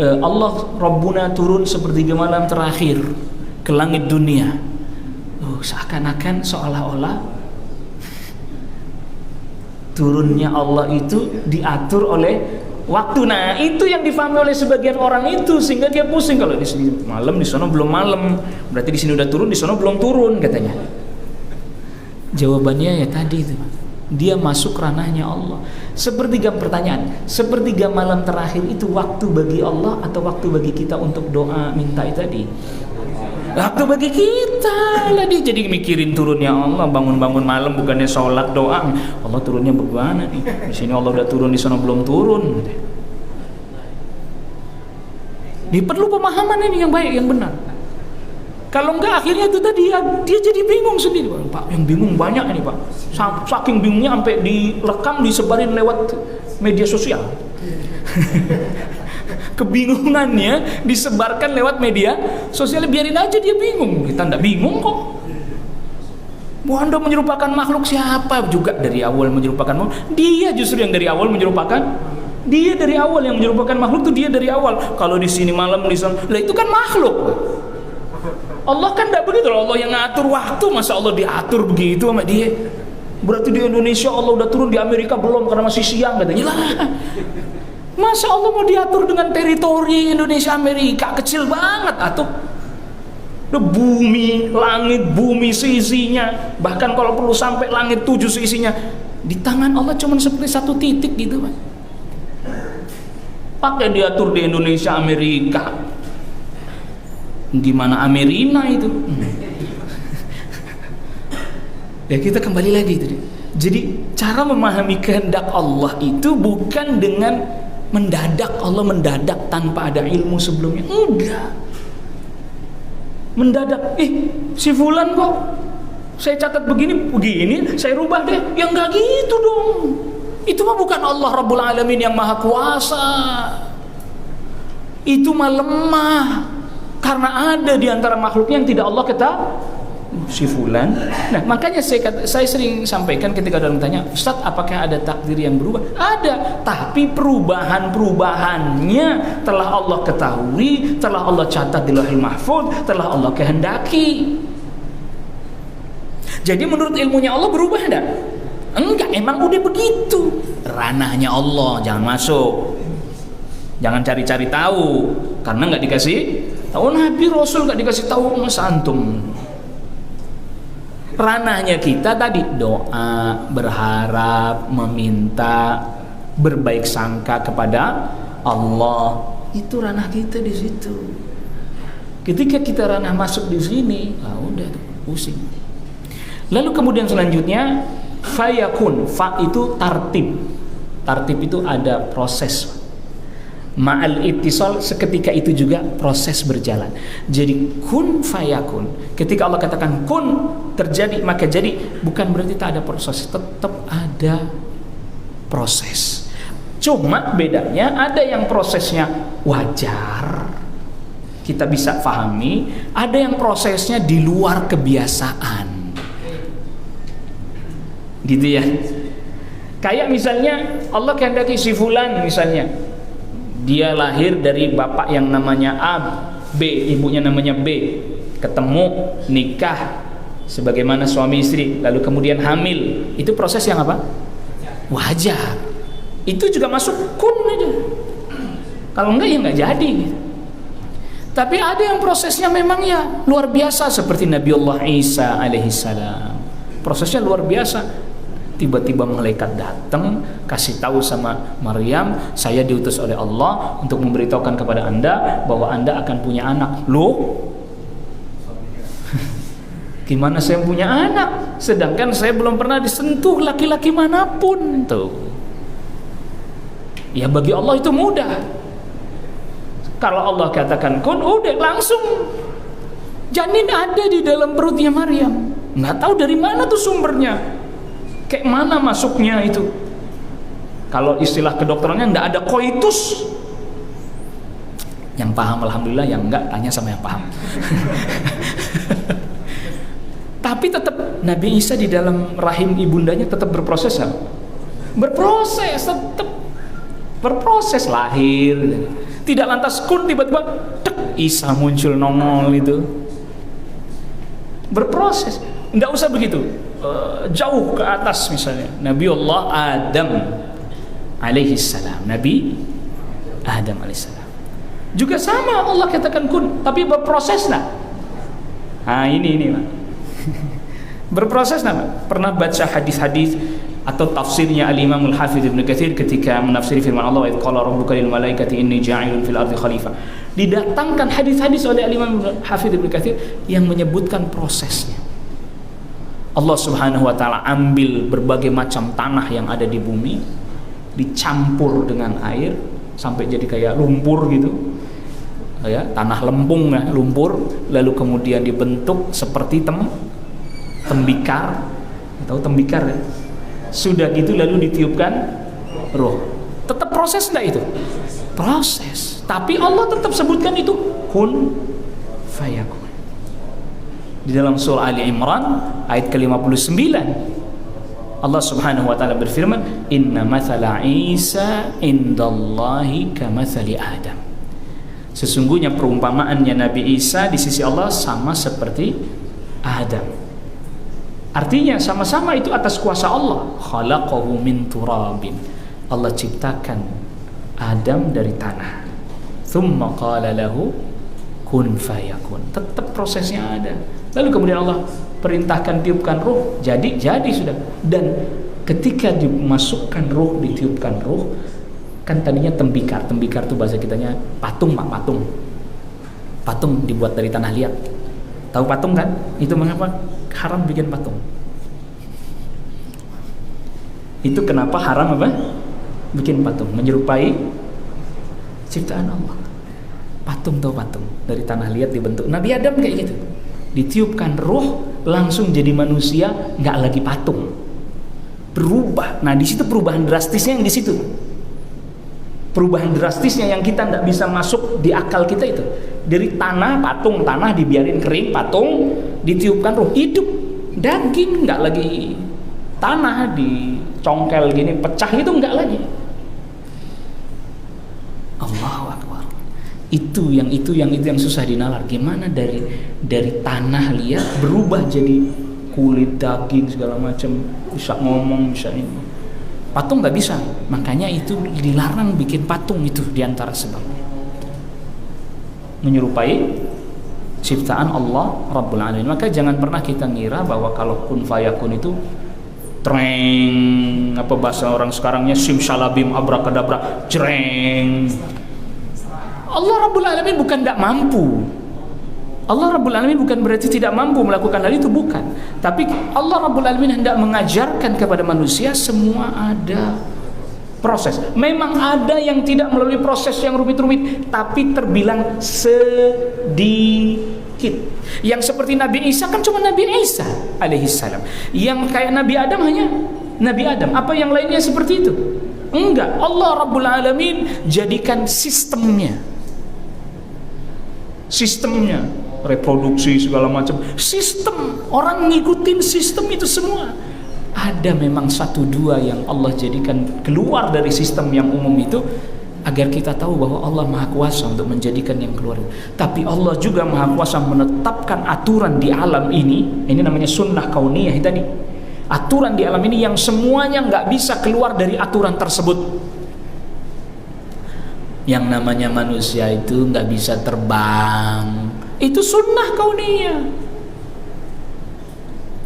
Allah Rabbuna turun sepertiga malam terakhir ke langit dunia. Seakan-akan seolah-olah turunnya Allah itu diatur oleh waktu. Nah, itu yang difahami oleh sebagian orang itu sehingga dia pusing kalau di sini malam, di sana belum malam. Berarti di sini udah turun, di sana belum turun katanya. Jawabannya ya tadi itu. Dia masuk ranahnya Allah. Sepertiga pertanyaan, sepertiga malam terakhir itu waktu bagi Allah atau waktu bagi kita untuk doa minta itu tadi? Waktu bagi kita lah. Dia jadi mikirin turunnya Allah, bangun-bangun malam bukannya sholat doa. Allah turunnya bagaimana nih? Di sini Allah udah turun, di sana belum turun. Dia perlu pemahaman ini yang baik, yang benar. Kalau enggak akhirnya itu tadi dia jadi bingung sendiri. Pak, yang bingung banyak ini Pak. Saking bingungnya sampai direkam disebarin lewat media sosial. Kebingungannya disebarkan lewat media sosial, biarin aja dia bingung. Kita enggak bingung kok. Mau Anda menyerupakan makhluk siapa juga dari awal menyerupakan makhluk. Dia justru yang dari awal menyerupakan Dia dari awal yang menyerupakan makhluk itu dia dari awal. Kalau di sini malam di sana, lah itu kan makhluk. Allah kan tidak begitu. Allah yang ngatur waktu, masa Allah diatur begitu sama dia? Berarti di Indonesia Allah udah turun, di Amerika belum karena masih siang katanya. Lah, masa Allah mau diatur dengan teritori Indonesia Amerika kecil banget atau bumi, langit, bumi seisinya, bahkan kalau perlu sampai langit 7 seisinya di tangan Allah cuma seperti satu titik gitu, Pak. Pakai diatur di Indonesia Amerika, gimana Amerina itu? Ya kita kembali lagi tadi. Jadi cara memahami kehendak Allah itu bukan dengan mendadak, Allah mendadak tanpa ada ilmu sebelumnya. Enggak. Mendadak, si fulan kok saya catat begini, saya rubah deh. Ya enggak gitu dong. Itu mah bukan Allah Rabbul Alamin yang maha kuasa. Itu mah lemah. Karena ada di antara makhluknya yang tidak Allah ketahui, si fulan. Nah, makanya saya sering sampaikan ketika orang tanya, Ustaz, apakah ada takdir yang berubah? Ada, tapi perubahannya telah Allah ketahui, telah Allah catat di Lauhul Mahfuz, telah Allah kehendaki. Jadi menurut ilmunya Allah berubah enggak? Enggak, emang udah begitu. Ranahnya Allah, jangan masuk. Jangan cari-cari tahu, karena enggak dikasih tahu Nabi Rasul, enggak dikasih tahu Mas antum. Ranahnya kita tadi doa, berharap, meminta, berbaik sangka kepada Allah. Itu ranah kita di situ. Ketika kita ranah masuk di sini, udah pusing. Lalu kemudian selanjutnya fayakun, fa itu tartib. Tartib itu ada proses. Ma'al ittisal, seketika itu juga proses berjalan. Jadi kun fayakun, ketika Allah katakan kun, terjadi maka jadi, bukan berarti tak ada proses, tetap ada proses. Cuma bedanya ada yang prosesnya wajar, kita bisa pahami, ada yang prosesnya di luar kebiasaan. Gitu ya. Kayak misalnya Allah kehendaki si fulan, misalnya dia lahir dari bapak yang namanya A, B, ibunya namanya B, ketemu, nikah sebagaimana suami istri, lalu kemudian hamil. Itu proses yang apa? Wajar. Itu juga masuk kun aja. Kalau enggak ya enggak jadi. Tapi ada yang prosesnya memang ya luar biasa, seperti Nabiullah Isa alaihissalam. Prosesnya luar biasa. Tiba-tiba malaikat datang kasih tahu sama Maryam, saya diutus oleh Allah untuk memberitahukan kepada Anda bahwa Anda akan punya anak. Loh, gimana saya punya anak sedangkan saya belum pernah disentuh laki-laki manapun? Tuh, ya bagi Allah itu mudah. Kalau Allah katakan kun, udah langsung janin ada di dalam perutnya Maryam. Nggak tahu dari mana tuh sumbernya, kayak mana masuknya itu. Kalau istilah kedokterannya nggak ada koitus. Yang paham alhamdulillah, yang enggak tanya sama yang paham. Tapi tetap Nabi Isa di dalam rahim ibundanya tetap berproses kan? Berproses, tetap berproses lahir. Tidak lantas kun tiba-tiba tek, Isa muncul nongol itu. Berproses. Nggak usah begitu. Jauh ke atas misalnya Nabiullah Adam alaihissalam, Nabi Adam alaihissalam juga sama Allah katakan kun, tapi berproses lah. Ini lah. Berproses lah. Pernah baca hadis-hadis atau tafsirnya Al-Imam Al-Hafidz Ibnu Katsir ketika menafsiri firman Allah, wa idz qala rabbuka lil malaikati inni ja'ilun fil ardi khalifah. Didatangkan hadis-hadis oleh Al-Imam Al-Hafidz Ibnu Katsir yang menyebutkan prosesnya. Allah Subhanahu wa taala ambil berbagai macam tanah yang ada di bumi, dicampur dengan air sampai jadi kayak lumpur gitu. Ya, tanah lempung ya, lumpur, lalu kemudian dibentuk seperti tembikar. Tahu tembikar ya? Sudah gitu lalu ditiupkan roh. Tetap proses enggak itu? Proses. Tapi Allah tetap sebutkan itu kun fayakun. Di dalam surah Ali Imran ayat ke-59 Allah Subhanahu wa taala berfirman, "Inna mathala Isa indallahi kamathali Adam." Sesungguhnya perumpamaannya Nabi Isa di sisi Allah sama seperti Adam. Artinya sama-sama itu atas kuasa Allah. Khalaqahu min turabin. Allah ciptakan Adam dari tanah. Tsumma qala lahu kun fayakun. Tetap prosesnya ada. Lalu kemudian Allah perintahkan tiupkan ruh, jadi sudah. Dan ketika dimasukkan ruh, ditiupkan ruh, kan tadinya tembikar itu bahasa kitanya patung, Pak, patung dibuat dari tanah liat. Tahu patung kan? Itu mengapa haram bikin patung? Itu kenapa haram apa? Bikin patung, menyerupai ciptaan Allah. Patung dari tanah liat dibentuk. Nabi Adam kayak gitu, ditiupkan ruh langsung jadi manusia, nggak lagi patung, berubah. Nah di situ perubahan drastisnya yang di situ, perubahan drastisnya yang kita nggak bisa masuk di akal kita itu. Dari tanah, patung tanah dibiarin kering, patung ditiupkan ruh, hidup, daging, nggak lagi tanah dicongkel gini pecah, itu nggak lagi. Allahu Akbar. Itu yang susah dinalar. Gimana dari tanah liat berubah jadi kulit, daging, segala macam, bisa ngomong, bisa ini. Patung nggak bisa. Makanya itu dilarang bikin patung, itu diantara sebabnya. Menyerupai ciptaan Allah Rabbul Alamin. Maka jangan pernah kita ngira bahwa kalau kun fayakun itu treng, apa bahasa orang sekarangnya, simsalabim abrakadabra, jreng. Allah Rabbul Alamin bukan tidak mampu. Allah Rabbul Alamin bukan berarti tidak mampu melakukan hal itu, bukan. Tapi Allah Rabbul Alamin hendak mengajarkan kepada manusia semua ada proses. Memang ada yang tidak melalui proses yang rumit-rumit, tapi terbilang sedikit. Yang seperti Nabi Isa kan cuma Nabi Isa alaihissalam. Yang kayak Nabi Adam hanya Nabi Adam. Apa yang lainnya seperti itu? Enggak. Allah Rabbul Alamin jadikan sistemnya, reproduksi segala macam, sistem, orang ngikutin sistem itu semua. Ada memang satu dua yang Allah jadikan keluar dari sistem yang umum itu, agar kita tahu bahwa Allah Maha Kuasa untuk menjadikan yang keluar. Tapi Allah juga Maha Kuasa menetapkan aturan di alam ini namanya sunnah kauniyah tadi. Aturan di alam ini yang semuanya nggak bisa keluar dari aturan tersebut. Yang namanya manusia itu nggak bisa terbang, itu sunnah kauniyah.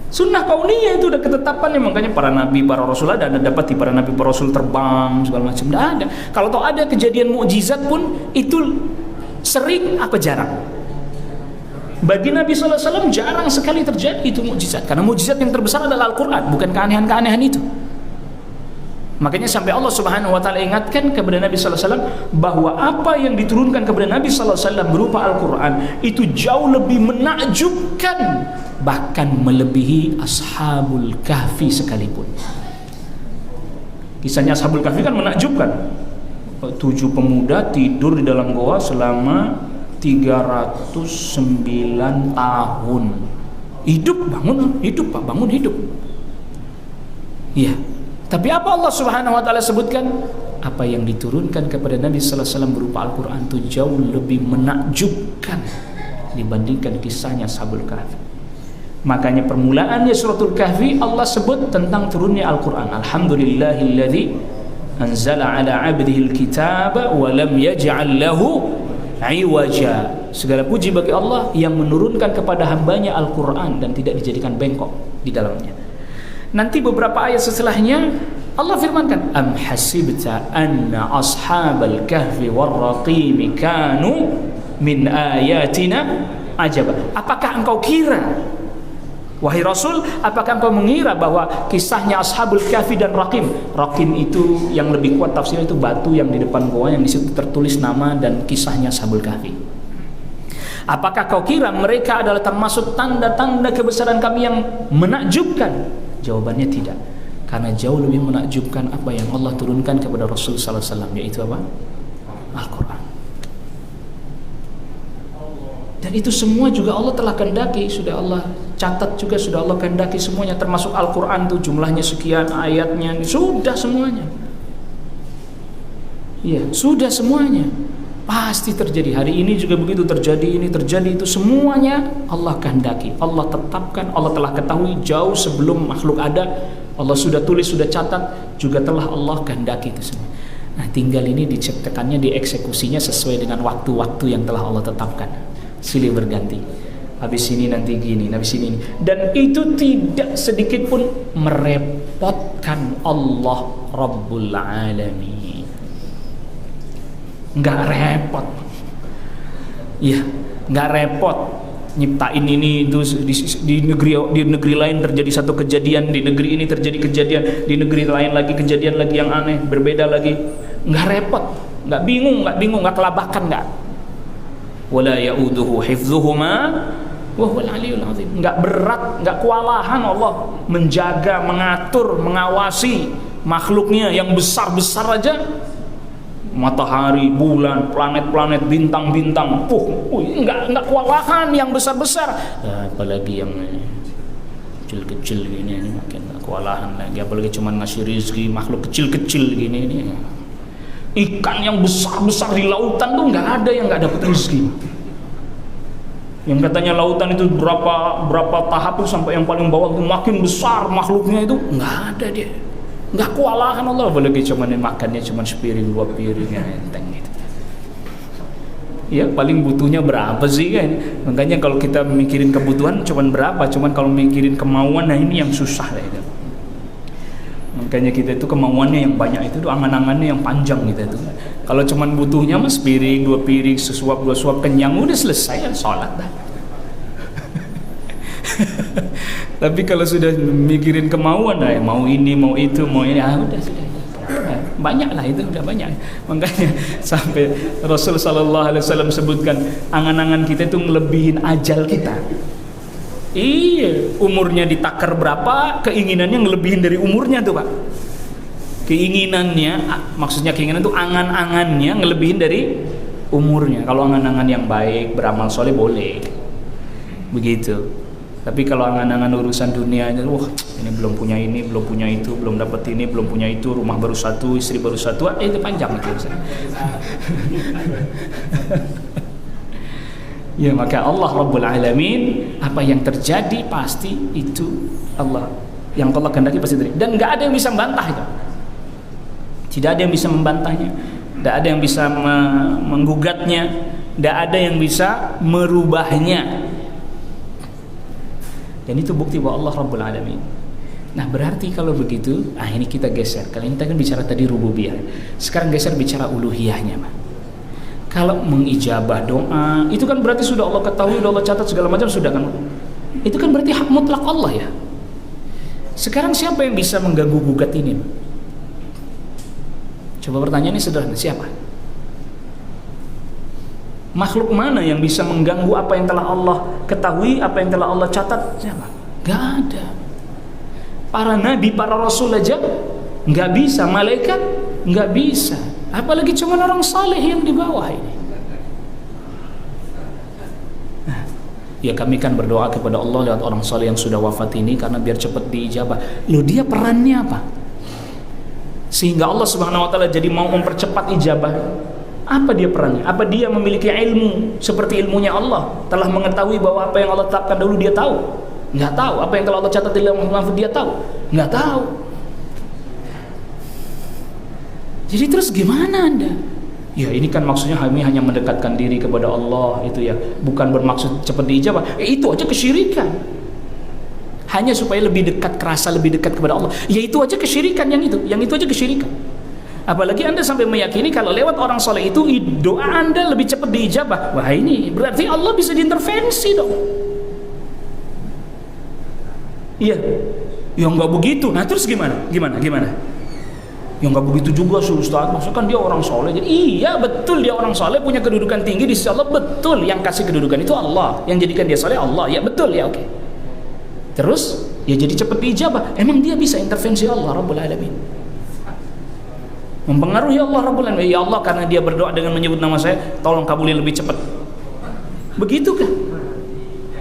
Sunnah kauniyah itu udah ketetapannya. Makanya para nabi, para rasul ada dapat di para nabi, para rasul terbang segala macam, nggak ada. Kalau tahu ada kejadian mukjizat pun itu sering apa jarang. Bagi Nabi SAW jarang sekali terjadi itu mukjizat, karena mukjizat yang terbesar adalah Al-Quran, bukan keanehan-keanehan itu. Makanya sampai Allah Subhanahu wa taala ingatkan kepada Nabi sallallahu alaihi wasallam bahwa apa yang diturunkan kepada Nabi sallallahu alaihi wasallam berupa Al-Qur'an itu jauh lebih menakjubkan, bahkan melebihi Ashabul Kahfi sekalipun. Kisahnya Ashabul Kahfi kan menakjubkan. 7 pemuda tidur di dalam goa selama 309 tahun. Hidup, bangun, hidup, Pak, bangun, hidup. Iya. Tapi apa Allah Subhanahu wa taala sebutkan? Apa yang diturunkan kepada Nabi sallallahu alaihi wasallam berupa Al-Qur'an itu jauh lebih menakjubkan dibandingkan kisahnya Ashabul Kahfi. Makanya permulaannya suratul Kahfi Allah sebut tentang turunnya Al-Qur'an. Alhamdulillahilladzi anzala ala 'abdihi al-kitaba wa lam yaj'al lahu 'iwaja. Segala puji bagi Allah yang menurunkan kepada hambanya Al-Qur'an dan tidak dijadikan bengkok di dalamnya. Nanti beberapa ayat setelahnya Allah firmankan, am hasibta anna ashabal kahfi warraqim kanu min ayatina ajaba. Apakah engkau kira, wahai Rasul, apakah engkau mengira bahwa kisahnya ashabul kahfi dan raqim, raqim itu yang lebih kuat tafsirnya itu batu yang di depan goa yang di situ tertulis nama dan kisahnya ashabul kahfi. Apakah kau kira mereka adalah termasuk tanda-tanda kebesaran kami yang menakjubkan? Jawabannya tidak, karena jauh lebih menakjubkan apa yang Allah turunkan kepada Rasul sallallahu alaihi wasallam, yaitu apa? Al-Qur'an. Dan itu semua juga Allah telah kehendaki, sudah Allah catat juga sudah Allah kehendaki semuanya, termasuk Al-Quran tuh jumlahnya sekian, ayatnya sudah semuanya. Iya, sudah semuanya. Pasti terjadi. Hari ini juga begitu, terjadi ini, terjadi itu, semuanya Allah kehendaki, Allah tetapkan, Allah telah ketahui jauh sebelum makhluk ada. Allah sudah tulis, sudah catat, juga telah Allah kehendaki itu semua. Nah, tinggal ini diciptakannya, dieksekusinya sesuai dengan waktu-waktu yang telah Allah tetapkan. Silih berganti. Habis ini nanti gini, habis ini. Dan itu tidak sedikit pun merepotkan Allah Rabbul Alamin. Nggak repot. Iya, nggak repot. Nyiptain ini itu di negeri lain terjadi satu kejadian, di negeri ini terjadi kejadian, di negeri lain lagi kejadian lagi yang aneh, berbeda lagi. Nggak repot, nggak bingung, nggak kelabakan, nggak. Wala ya'uduhu hifdzuhuma wa huwal aliyyul azim. Nggak berat, nggak kewalahan Allah menjaga, mengatur, mengawasi makhluknya yang besar-besar aja. Matahari, bulan, planet-planet, bintang-bintang, nggak kewalahan yang besar-besar. Apalagi yang kecil-kecil gini, ini makin nggak kewalahan lagi. Apalagi cuma ngasih rezeki makhluk kecil-kecil gini ini. Ikan yang besar-besar di lautan tuh nggak ada yang nggak dapat rezeki. Yang katanya lautan itu berapa tahap tuh sampai yang paling bawah tuh makin besar makhluknya itu, nggak ada dia. Nggak kewalahan Allah, apalagi cuma makannya cuma sepiring, 2 piring ya, enteng gitu. Ya paling butuhnya berapa sih kan? Makanya kalau kita mikirin kebutuhan cuma berapa, cuman kalau mikirin kemauan, nah ini yang susah lah itu. Makanya kita itu kemauannya yang banyak, itu tuh angan-angannya yang panjang gitu itu. Kalau cuman butuhnya mas piring, 2 piring, sesuap 2 suap kenyang, udah selesai kan sholat dah. Tapi kalau sudah mikirin kemauan, nah, mau ini, mau itu, mau ini, udah sudah. Banyak lah itu, udah banyak. Makanya sampai Rasul sallallahu alaihi wasallam sebutkan angan-angan kita itu ngelebihin ajal kita. Iya, umurnya ditakar berapa, keinginannya ngelebihin dari umurnya tuh Pak. Keinginannya, maksudnya keinginan itu angan-angannya ngelebihin dari umurnya. Kalau angan-angan yang baik, beramal soleh boleh, begitu. Tapi kalau angan-angan urusan dunianya, wah ini belum punya ini, belum punya itu, belum dapat ini, belum punya itu, rumah baru 1, istri baru 1, itu panjang itu. Ya maka Allah Rabbul Alamin, apa yang terjadi pasti itu Allah, yang Allah kehendaki pasti terjadi. Dan nggak ada yang bisa membantah itu. Tidak ada yang bisa membantahnya, tidak ada yang bisa menggugatnya, tidak ada yang bisa merubahnya. Dan itu bukti bahwa Allah Rabbul Alamin. Nah berarti kalau begitu, ini kita geser. Kali ini kita kan bicara tadi rububiyah, sekarang geser bicara uluhiyahnya, Pak. Kalau mengijabah doa, itu kan berarti sudah Allah ketahui, sudah Allah catat segala macam, sudah kan. Itu kan berarti hak mutlak Allah ya. Sekarang siapa yang bisa mengganggu gugat ini? Coba pertanyaannya sederhana, siapa? Makhluk mana yang bisa mengganggu apa yang telah Allah ketahui, apa yang telah Allah catat? Siapa? Gak ada. Para nabi, para rasul aja gak bisa, malaikat gak bisa. Apalagi cuma orang saleh yang di bawah ini. Nah, ya kami kan berdoa kepada Allah lewat orang saleh yang sudah wafat ini karena biar cepat diijabah. Loh dia perannya apa? Sehingga Allah Subhanahu wa taala jadi mau mempercepat ijabah. Apa dia perannya? Apa dia memiliki ilmu seperti ilmunya Allah, telah mengetahui bahwa apa yang Allah tetapkan dahulu dia tahu? Nggak tahu. Apa yang telah Allah catat di Lauhul Mahfuz dia tahu? Nggak tahu. Jadi terus gimana Anda? Ya ini kan maksudnya kami hanya mendekatkan diri kepada Allah itu ya, bukan bermaksud cepat diijabah. Itu aja kesyirikan. Hanya supaya lebih dekat, kerasa lebih dekat kepada Allah. Ya itu aja kesyirikan, yang itu aja kesyirikan. Apalagi Anda sampai meyakini kalau lewat orang soleh itu doa Anda lebih cepat diijabah. Wah ini berarti Allah bisa diintervensi dong. Iya, ya nggak begitu. Nah terus gimana? Ya nggak begitu juga Ustaz. Maksudnya kan dia orang soleh. Jadi iya betul dia orang soleh, punya kedudukan tinggi di sisi Allah, betul. Yang kasih kedudukan itu Allah, yang jadikan dia soleh Allah. Ya betul ya, oke. Terus ya jadi cepat diijabah. Emang dia bisa intervensi Allah Rabbul Alamin? Mempengaruhi Allah Rabbul Alamin. Ya Allah karena dia berdoa dengan menyebut nama saya, tolong kabulin lebih cepat. Begitu kan?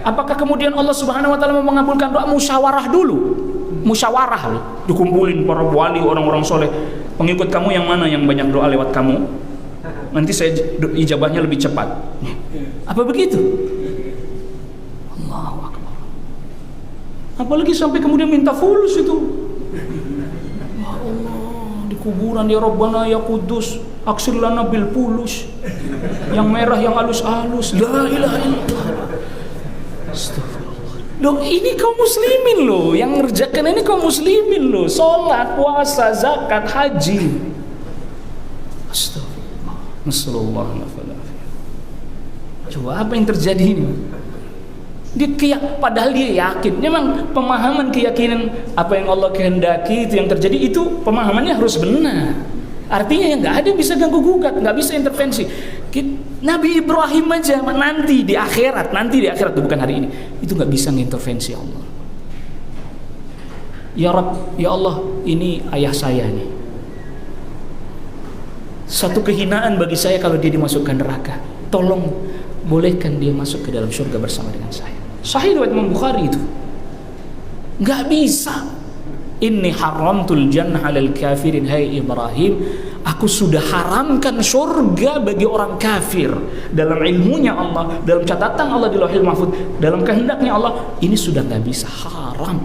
Apakah kemudian Allah Subhanahu wa taala mengabulkan doa? Musyawarah dulu. Musyawarah loh. Dikumpulin para wali, orang-orang soleh. Pengikut kamu yang mana yang banyak doa lewat kamu? Nanti saya ijabahnya lebih cepat. Apa begitu? Allahu Akbar. Apalagi sampai kemudian minta fulus itu. Ya Allah, di kuburan ya Rabbana ya Kudus, aksir lana bil fulus. Yang merah yang halus-halus. La ilaha illallah. Astagfirullah. Loh, ini kaum muslimin loh, yang ngerjakan ini kaum muslimin loh. Salat, puasa, zakat, haji. Astagfirullah. Nasallallahu alaihi wasallam. Coba apa yang terjadi ini? Padahal dia yakin. Memang pemahaman keyakinan apa yang Allah kehendaki itu yang terjadi, itu pemahamannya harus benar. Artinya yang nggak ada yang bisa ganggu gugat, nggak bisa intervensi. Nabi Ibrahim aja nanti di akhirat bukan hari ini, itu nggak bisa ngintervensi Allah. Ya Rabb, ya Allah, ini ayah saya nih. Satu kehinaan bagi saya kalau dia dimasukkan neraka. Tolong bolehkan dia masuk ke dalam surga bersama dengan saya. Sahih riwayat Imam Bukhari itu. Nggak bisa. Inni haramtul jannah 'alal kafirin, hai Ibrahim, aku sudah haramkan surga bagi orang kafir. Dalam ilmunya Allah, dalam catatan Allah di Lauhil Mahfuz, dalam kehendaknya Allah, ini sudah nggak bisa, haram.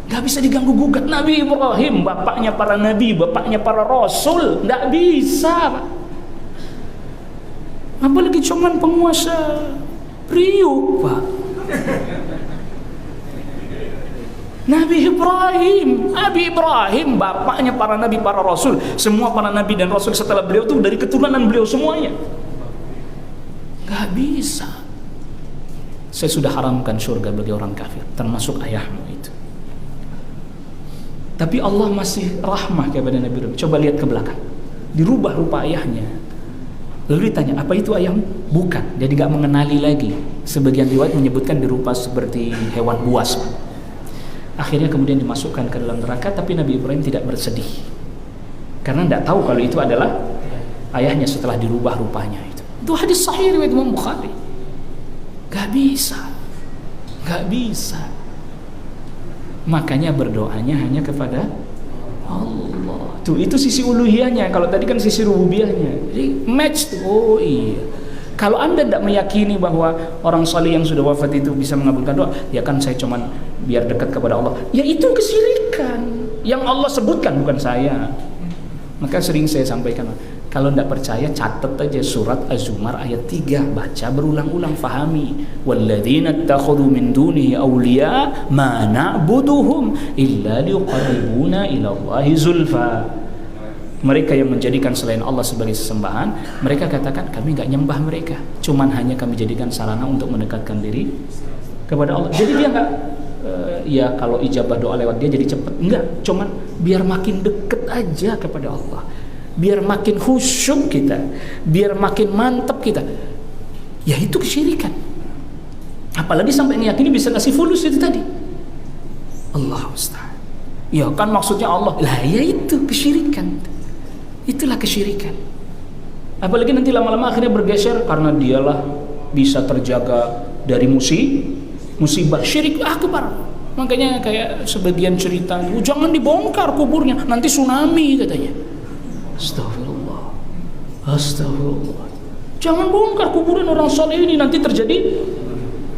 Nggak bisa diganggu gugat. Nabi Ibrahim, bapaknya para nabi, bapaknya para rasul, nggak bisa, Pak. Apalagi cuman penguasa Priuk, Pak. Nabi Ibrahim, bapaknya para nabi, para rasul, semua para nabi dan rasul setelah beliau itu dari keturunan beliau semuanya. Gak bisa. Saya sudah haramkan surga bagi orang kafir, termasuk ayahmu itu. Tapi Allah masih rahmah kepada Nabi Ibrahim. Coba lihat ke belakang, dirubah rupa ayahnya. Lalu ditanya, apa itu ayahmu? Bukan, jadi gak mengenali lagi. Sebagian riwayat menyebutkan dirupa seperti hewan buas. Akhirnya kemudian dimasukkan ke dalam neraka, tapi Nabi Ibrahim tidak bersedih karena tidak tahu kalau itu adalah ayahnya setelah dirubah rupanya. Itu hadis sahih riwayat Imam Bukhari. Gak bisa. Makanya berdoanya hanya kepada Allah. Itu sisi uluhiyahnya. Kalau tadi kan sisi rububiyahnya. Jadi match tuh. Oh iya. Kalau Anda tidak meyakini bahwa orang saleh yang sudah wafat itu bisa mengabulkan doa, ya kan saya cuman biar dekat kepada Allah. Ya itu kesyirikan. Yang Allah sebutkan, bukan saya. Maka sering saya sampaikan, kalau tidak percaya catat aja surat Az-Zumar ayat 3, baca berulang-ulang, fahami. Walladzina ittakhadhu min dunihi awliya ma na'buduhum illa liqarribuna ila Allahi zulfa. Mereka yang menjadikan selain Allah sebagai sesembahan, mereka katakan kami nggak nyembah mereka, cuman hanya kami jadikan sarana untuk mendekatkan diri kepada Allah. Jadi dia nggak ya kalau ijabah doa lewat dia jadi cepat, enggak, cuman biar makin deket aja kepada Allah, biar makin khusyuk kita, biar makin mantap kita. Ya itu kesyirikan. Apalagi sampai meyakini bisa ngasih fulus itu tadi. Allah Ustaz. Ya kan maksudnya Allah. Lah ya itu kesyirikan. Itulah kesyirikan. Apalagi nanti lama-lama akhirnya bergeser karena dialah bisa terjaga dari musibah syirik akbar. Makanya kayak sebagian cerita, jangan dibongkar kuburnya, nanti tsunami katanya. Astagfirullah. Jangan bongkar kuburan orang soleh ini, nanti terjadi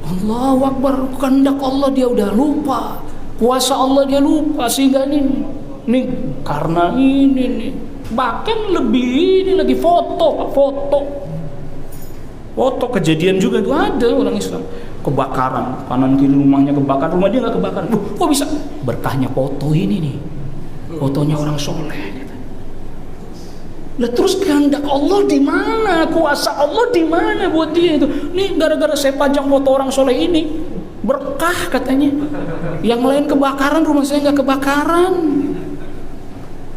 Allahu Akbar, kehendak Allah dia udah lupa, kuasa Allah dia lupa, sehingga ini karena ini nih. Bahkan lebih ini lagi foto kejadian juga itu ada orang Islam kebakaran, kanan kiri rumahnya kebakaran, rumah dia nggak kebakaran. Kok bisa? Berkahnya foto ini nih, fotonya orang soleh. Lah terus kehendak Allah di mana? Kuasa Allah di mana buat dia itu? Nih gara-gara saya pajang foto orang soleh ini berkah katanya. Yang lain kebakaran, rumah saya nggak kebakaran.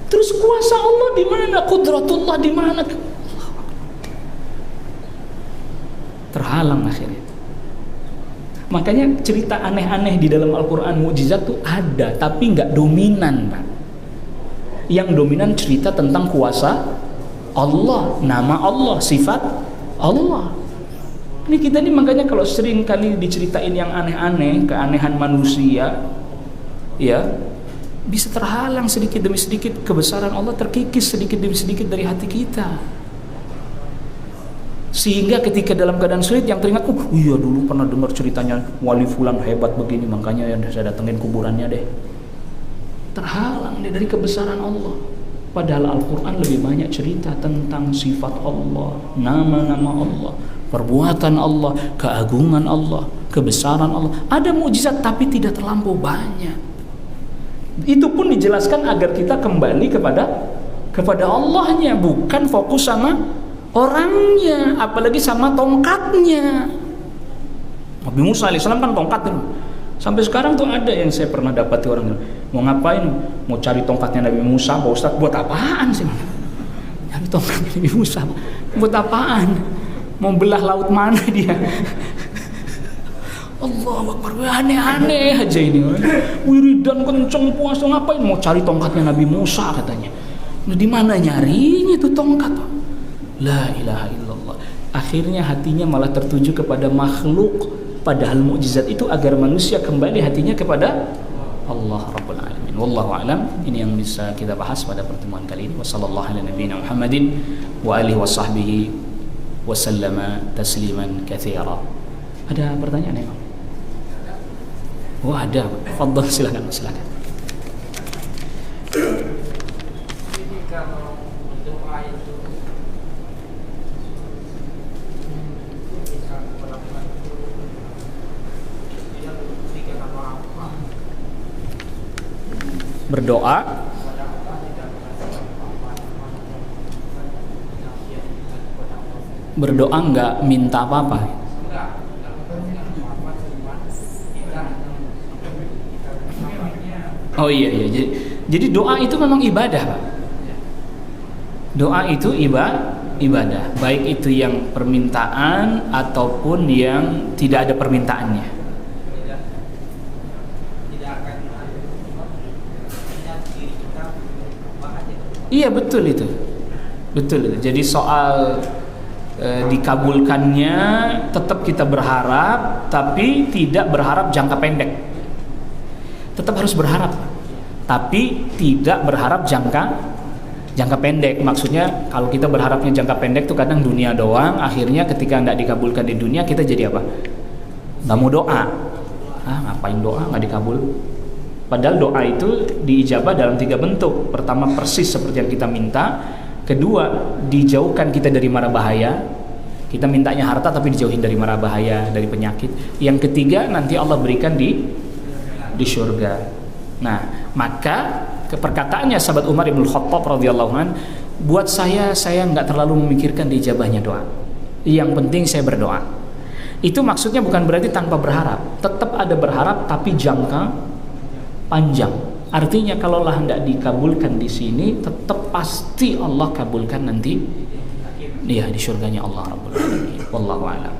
Terus kuasa Allah di mana? Qudratullah di mana? Terhalang akhirnya. Makanya cerita aneh-aneh di dalam Al-Quran mukjizat tuh ada, tapi nggak dominan, Pak. Yang dominan cerita tentang kuasa Allah, nama Allah, sifat Allah. Ini kita nih makanya kalau sering kali diceritain yang aneh-aneh, keanehan manusia, ya bisa terhalang sedikit demi sedikit, kebesaran Allah terkikis sedikit demi sedikit dari hati kita. Sehingga ketika dalam keadaan sulit yang teringat, iya dulu pernah dengar ceritanya wali fulan hebat begini, makanya ya saya datengin kuburannya deh. Terhalang deh dari kebesaran Allah. Padahal Al-Quran lebih banyak cerita tentang sifat Allah, nama-nama Allah, perbuatan Allah, keagungan Allah, kebesaran Allah. Ada mukjizat tapi tidak terlampau banyak. Itu pun dijelaskan agar kita kembali kepada Allahnya, bukan fokus sama orangnya, apalagi sama tongkatnya. Nabi Musa alaihissalam kan tongkat itu. Sampai sekarang tuh ada yang saya pernah dapati orang bilang, mau ngapain? Mau cari tongkatnya Nabi Musa, Pak Ustadz, buat apaan sih? Cari tongkatnya Nabi Musa, buat apaan? Mau belah laut mana dia? Allahu Akbar, aneh-aneh aja ini. Wiridan kenceng puasa ngapain? Mau cari tongkatnya Nabi Musa katanya. Nah, di mana nyarinya tuh tongkat? La ilaha illallah. Akhirnya hatinya malah tertuju kepada makhluk. Padahal mukjizat itu agar manusia kembali hatinya kepada Allah Rabbul Alamin. Wallahu a'lam. Ini yang bisa kita bahas pada pertemuan kali ini. Wassallallahu ala nabiyyina Muhammadin wa alihi washabbihi wa sallama tasliman katsira. Ada pertanyaan ya? Oh ada. Fadhil, silakan. Jadi kalau doa itu bisa melakukan dia berpikir apa-apa, berdoa enggak minta apa-apa. Oh iya. Jadi doa itu memang ibadah, Pak. Doa itu ibadah, baik itu yang permintaan ataupun yang tidak ada permintaannya. Iya betul itu. Jadi soal dikabulkannya tetap kita berharap, tapi tidak berharap jangka pendek. Tetap harus berharap, tapi tidak berharap jangka pendek. Maksudnya kalau kita berharapnya jangka pendek tuh kadang dunia doang, akhirnya ketika tidak dikabulkan di dunia kita jadi apa? Nggak mau doa. Ngapain doa nggak dikabul? Padahal doa itu diijabah dalam 3 bentuk. Pertama, persis seperti yang kita minta. Kedua, dijauhkan kita dari mara bahaya. Kita mintanya harta tapi dijauhin dari mara bahaya, dari penyakit. Yang ketiga, nanti Allah berikan di surga. Nah, maka perkataannya sahabat Umar ibn Khattab radhiyallahu an, buat saya nggak terlalu memikirkan diijabahnya doa. Yang penting saya berdoa. Itu maksudnya bukan berarti tanpa berharap. Tetap ada berharap tapi jangka panjang. Artinya kalaulah hendak dikabulkan di sini, tetap pasti Allah kabulkan nanti di surganya Allah Rabbul Alamin. Wallahu a'lam.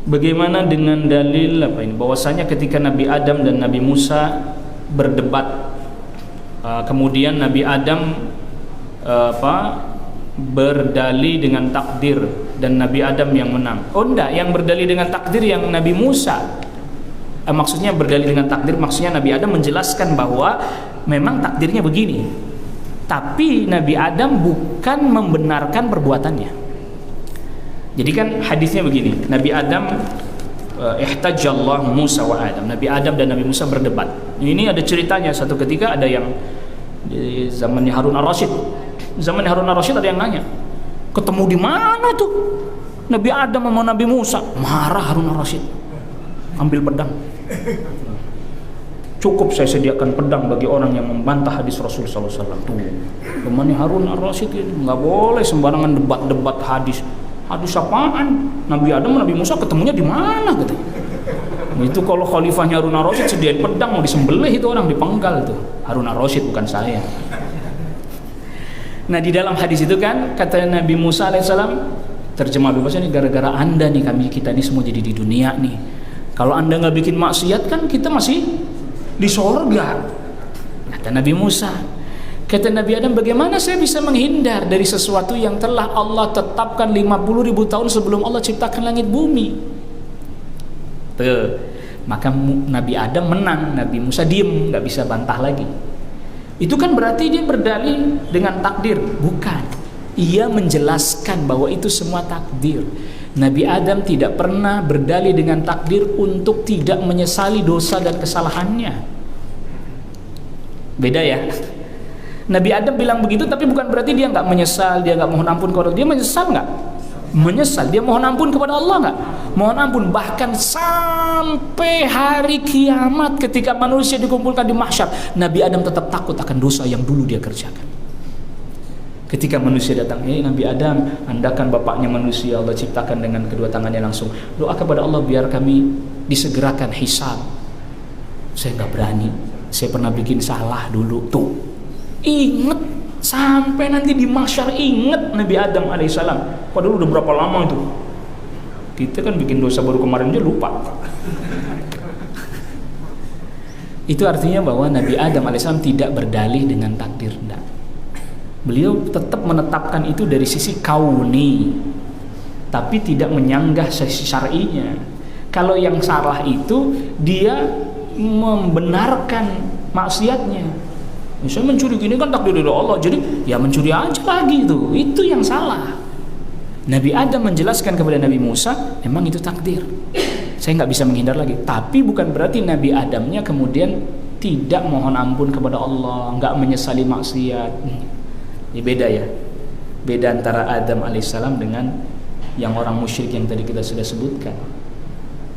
Bagaimana dengan dalil bahwasanya ketika Nabi Adam dan Nabi Musa berdebat, kemudian Nabi Adam berdalih dengan takdir dan Nabi Adam yang menang. Oh enggak, yang berdalih dengan takdir yang Nabi Musa. Maksudnya berdalih dengan takdir, maksudnya Nabi Adam menjelaskan bahwa memang takdirnya begini, tapi Nabi Adam bukan membenarkan perbuatannya. Jadi kan hadisnya begini, Nabi Adam ihtajallahu Musa wa Adam. Nabi Adam dan Nabi Musa berdebat. Ini ada ceritanya, satu ketika ada yang di zamannya Harun ar-Rasyid. Zamannya Harun ar-Rasyid ada yang nanya, ketemu di mana tuh Nabi Adam sama Nabi Musa? Marah Harun ar-Rasyid, ambil pedang. Cukup saya sediakan pedang bagi orang yang membantah hadis Rasul sallallahu alaihi wasallam. Tuh, zamannya Harun ar-Rasyid itu nggak boleh sembarangan debat-debat hadis. Hadis apaan? Nabi Adam dan Nabi Musa ketemunya di mana gitu. Itu kalau khalifahnya Harun ar-Rasyid sediain pedang mau disembelih itu orang, dipenggal tuh. Harun ar-Rasyid bukan saya. Nah, di dalam hadis itu kan kata Nabi Musa alaihissalam, terjemah bebasnya nih, gara-gara Anda nih kita ini semua jadi di dunia nih. Kalau Anda nggak bikin maksiat kan kita masih di sorga. Kata Nabi Musa, Kata Nabi Adam, bagaimana saya bisa menghindar dari sesuatu yang telah Allah tetapkan 50.000 tahun sebelum Allah ciptakan langit bumi? Tuh, maka Nabi Adam menang, Nabi Musa diem, nggak bisa bantah lagi. Itu kan berarti dia berdalil dengan takdir? Bukan. Ia menjelaskan bahwa itu semua takdir. Nabi Adam tidak pernah berdalil dengan takdir untuk tidak menyesali dosa dan kesalahannya. Beda ya. Nabi Adam bilang begitu, tapi bukan berarti dia nggak menyesal, dia nggak mohon ampun kepada Allah. Dia menyesal nggak? Menyesal. Dia mohon ampun kepada Allah nggak? Mohon ampun. Bahkan sampai hari kiamat ketika manusia dikumpulkan di mahsyar, Nabi Adam tetap takut akan dosa yang dulu dia kerjakan. Ketika manusia datang, Nabi Adam, andakan bapaknya manusia, Allah ciptakan dengan kedua tangannya langsung. Doa kepada Allah biar kami disegerakan hisab. Saya nggak berani. Saya pernah bikin salah dulu. Tuh. Ingat sampai nanti di mahsyar, ingat Nabi Adam alaihissalam. Padahal udah berapa lama itu? Kita kan bikin dosa baru kemarin aja lupa. Itu artinya bahwa Nabi Adam alaihissalam tidak berdalih dengan takdir. Enggak. Beliau tetap menetapkan itu dari sisi kauni, tapi tidak menyanggah sisi syar'inya. Kalau yang salah itu dia membenarkan maksiatnya. Misalnya mencuri gini kan takdir dari Allah, jadi ya mencuri aja lagi itu yang salah. Nabi Adam menjelaskan kepada Nabi Musa, memang itu takdir, saya nggak bisa menghindar lagi. Tapi bukan berarti Nabi Adamnya kemudian tidak mohon ampun kepada Allah, nggak menyesali maksiat. Ini beda ya, beda antara Adam alaihissalam dengan yang orang musyrik yang tadi kita sudah sebutkan.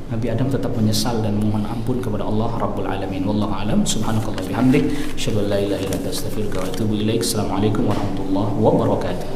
Nabi Adam tetap menyesal dan mohon ampun kepada Allah Rabbul Alamin. Wallahu a'lam. Subhanakallah bihamdik, asyhadu an la ilaha illa anta astaghfiruka wa atubu ilaik. Assalamualaikum warahmatullahi wabarakatuh.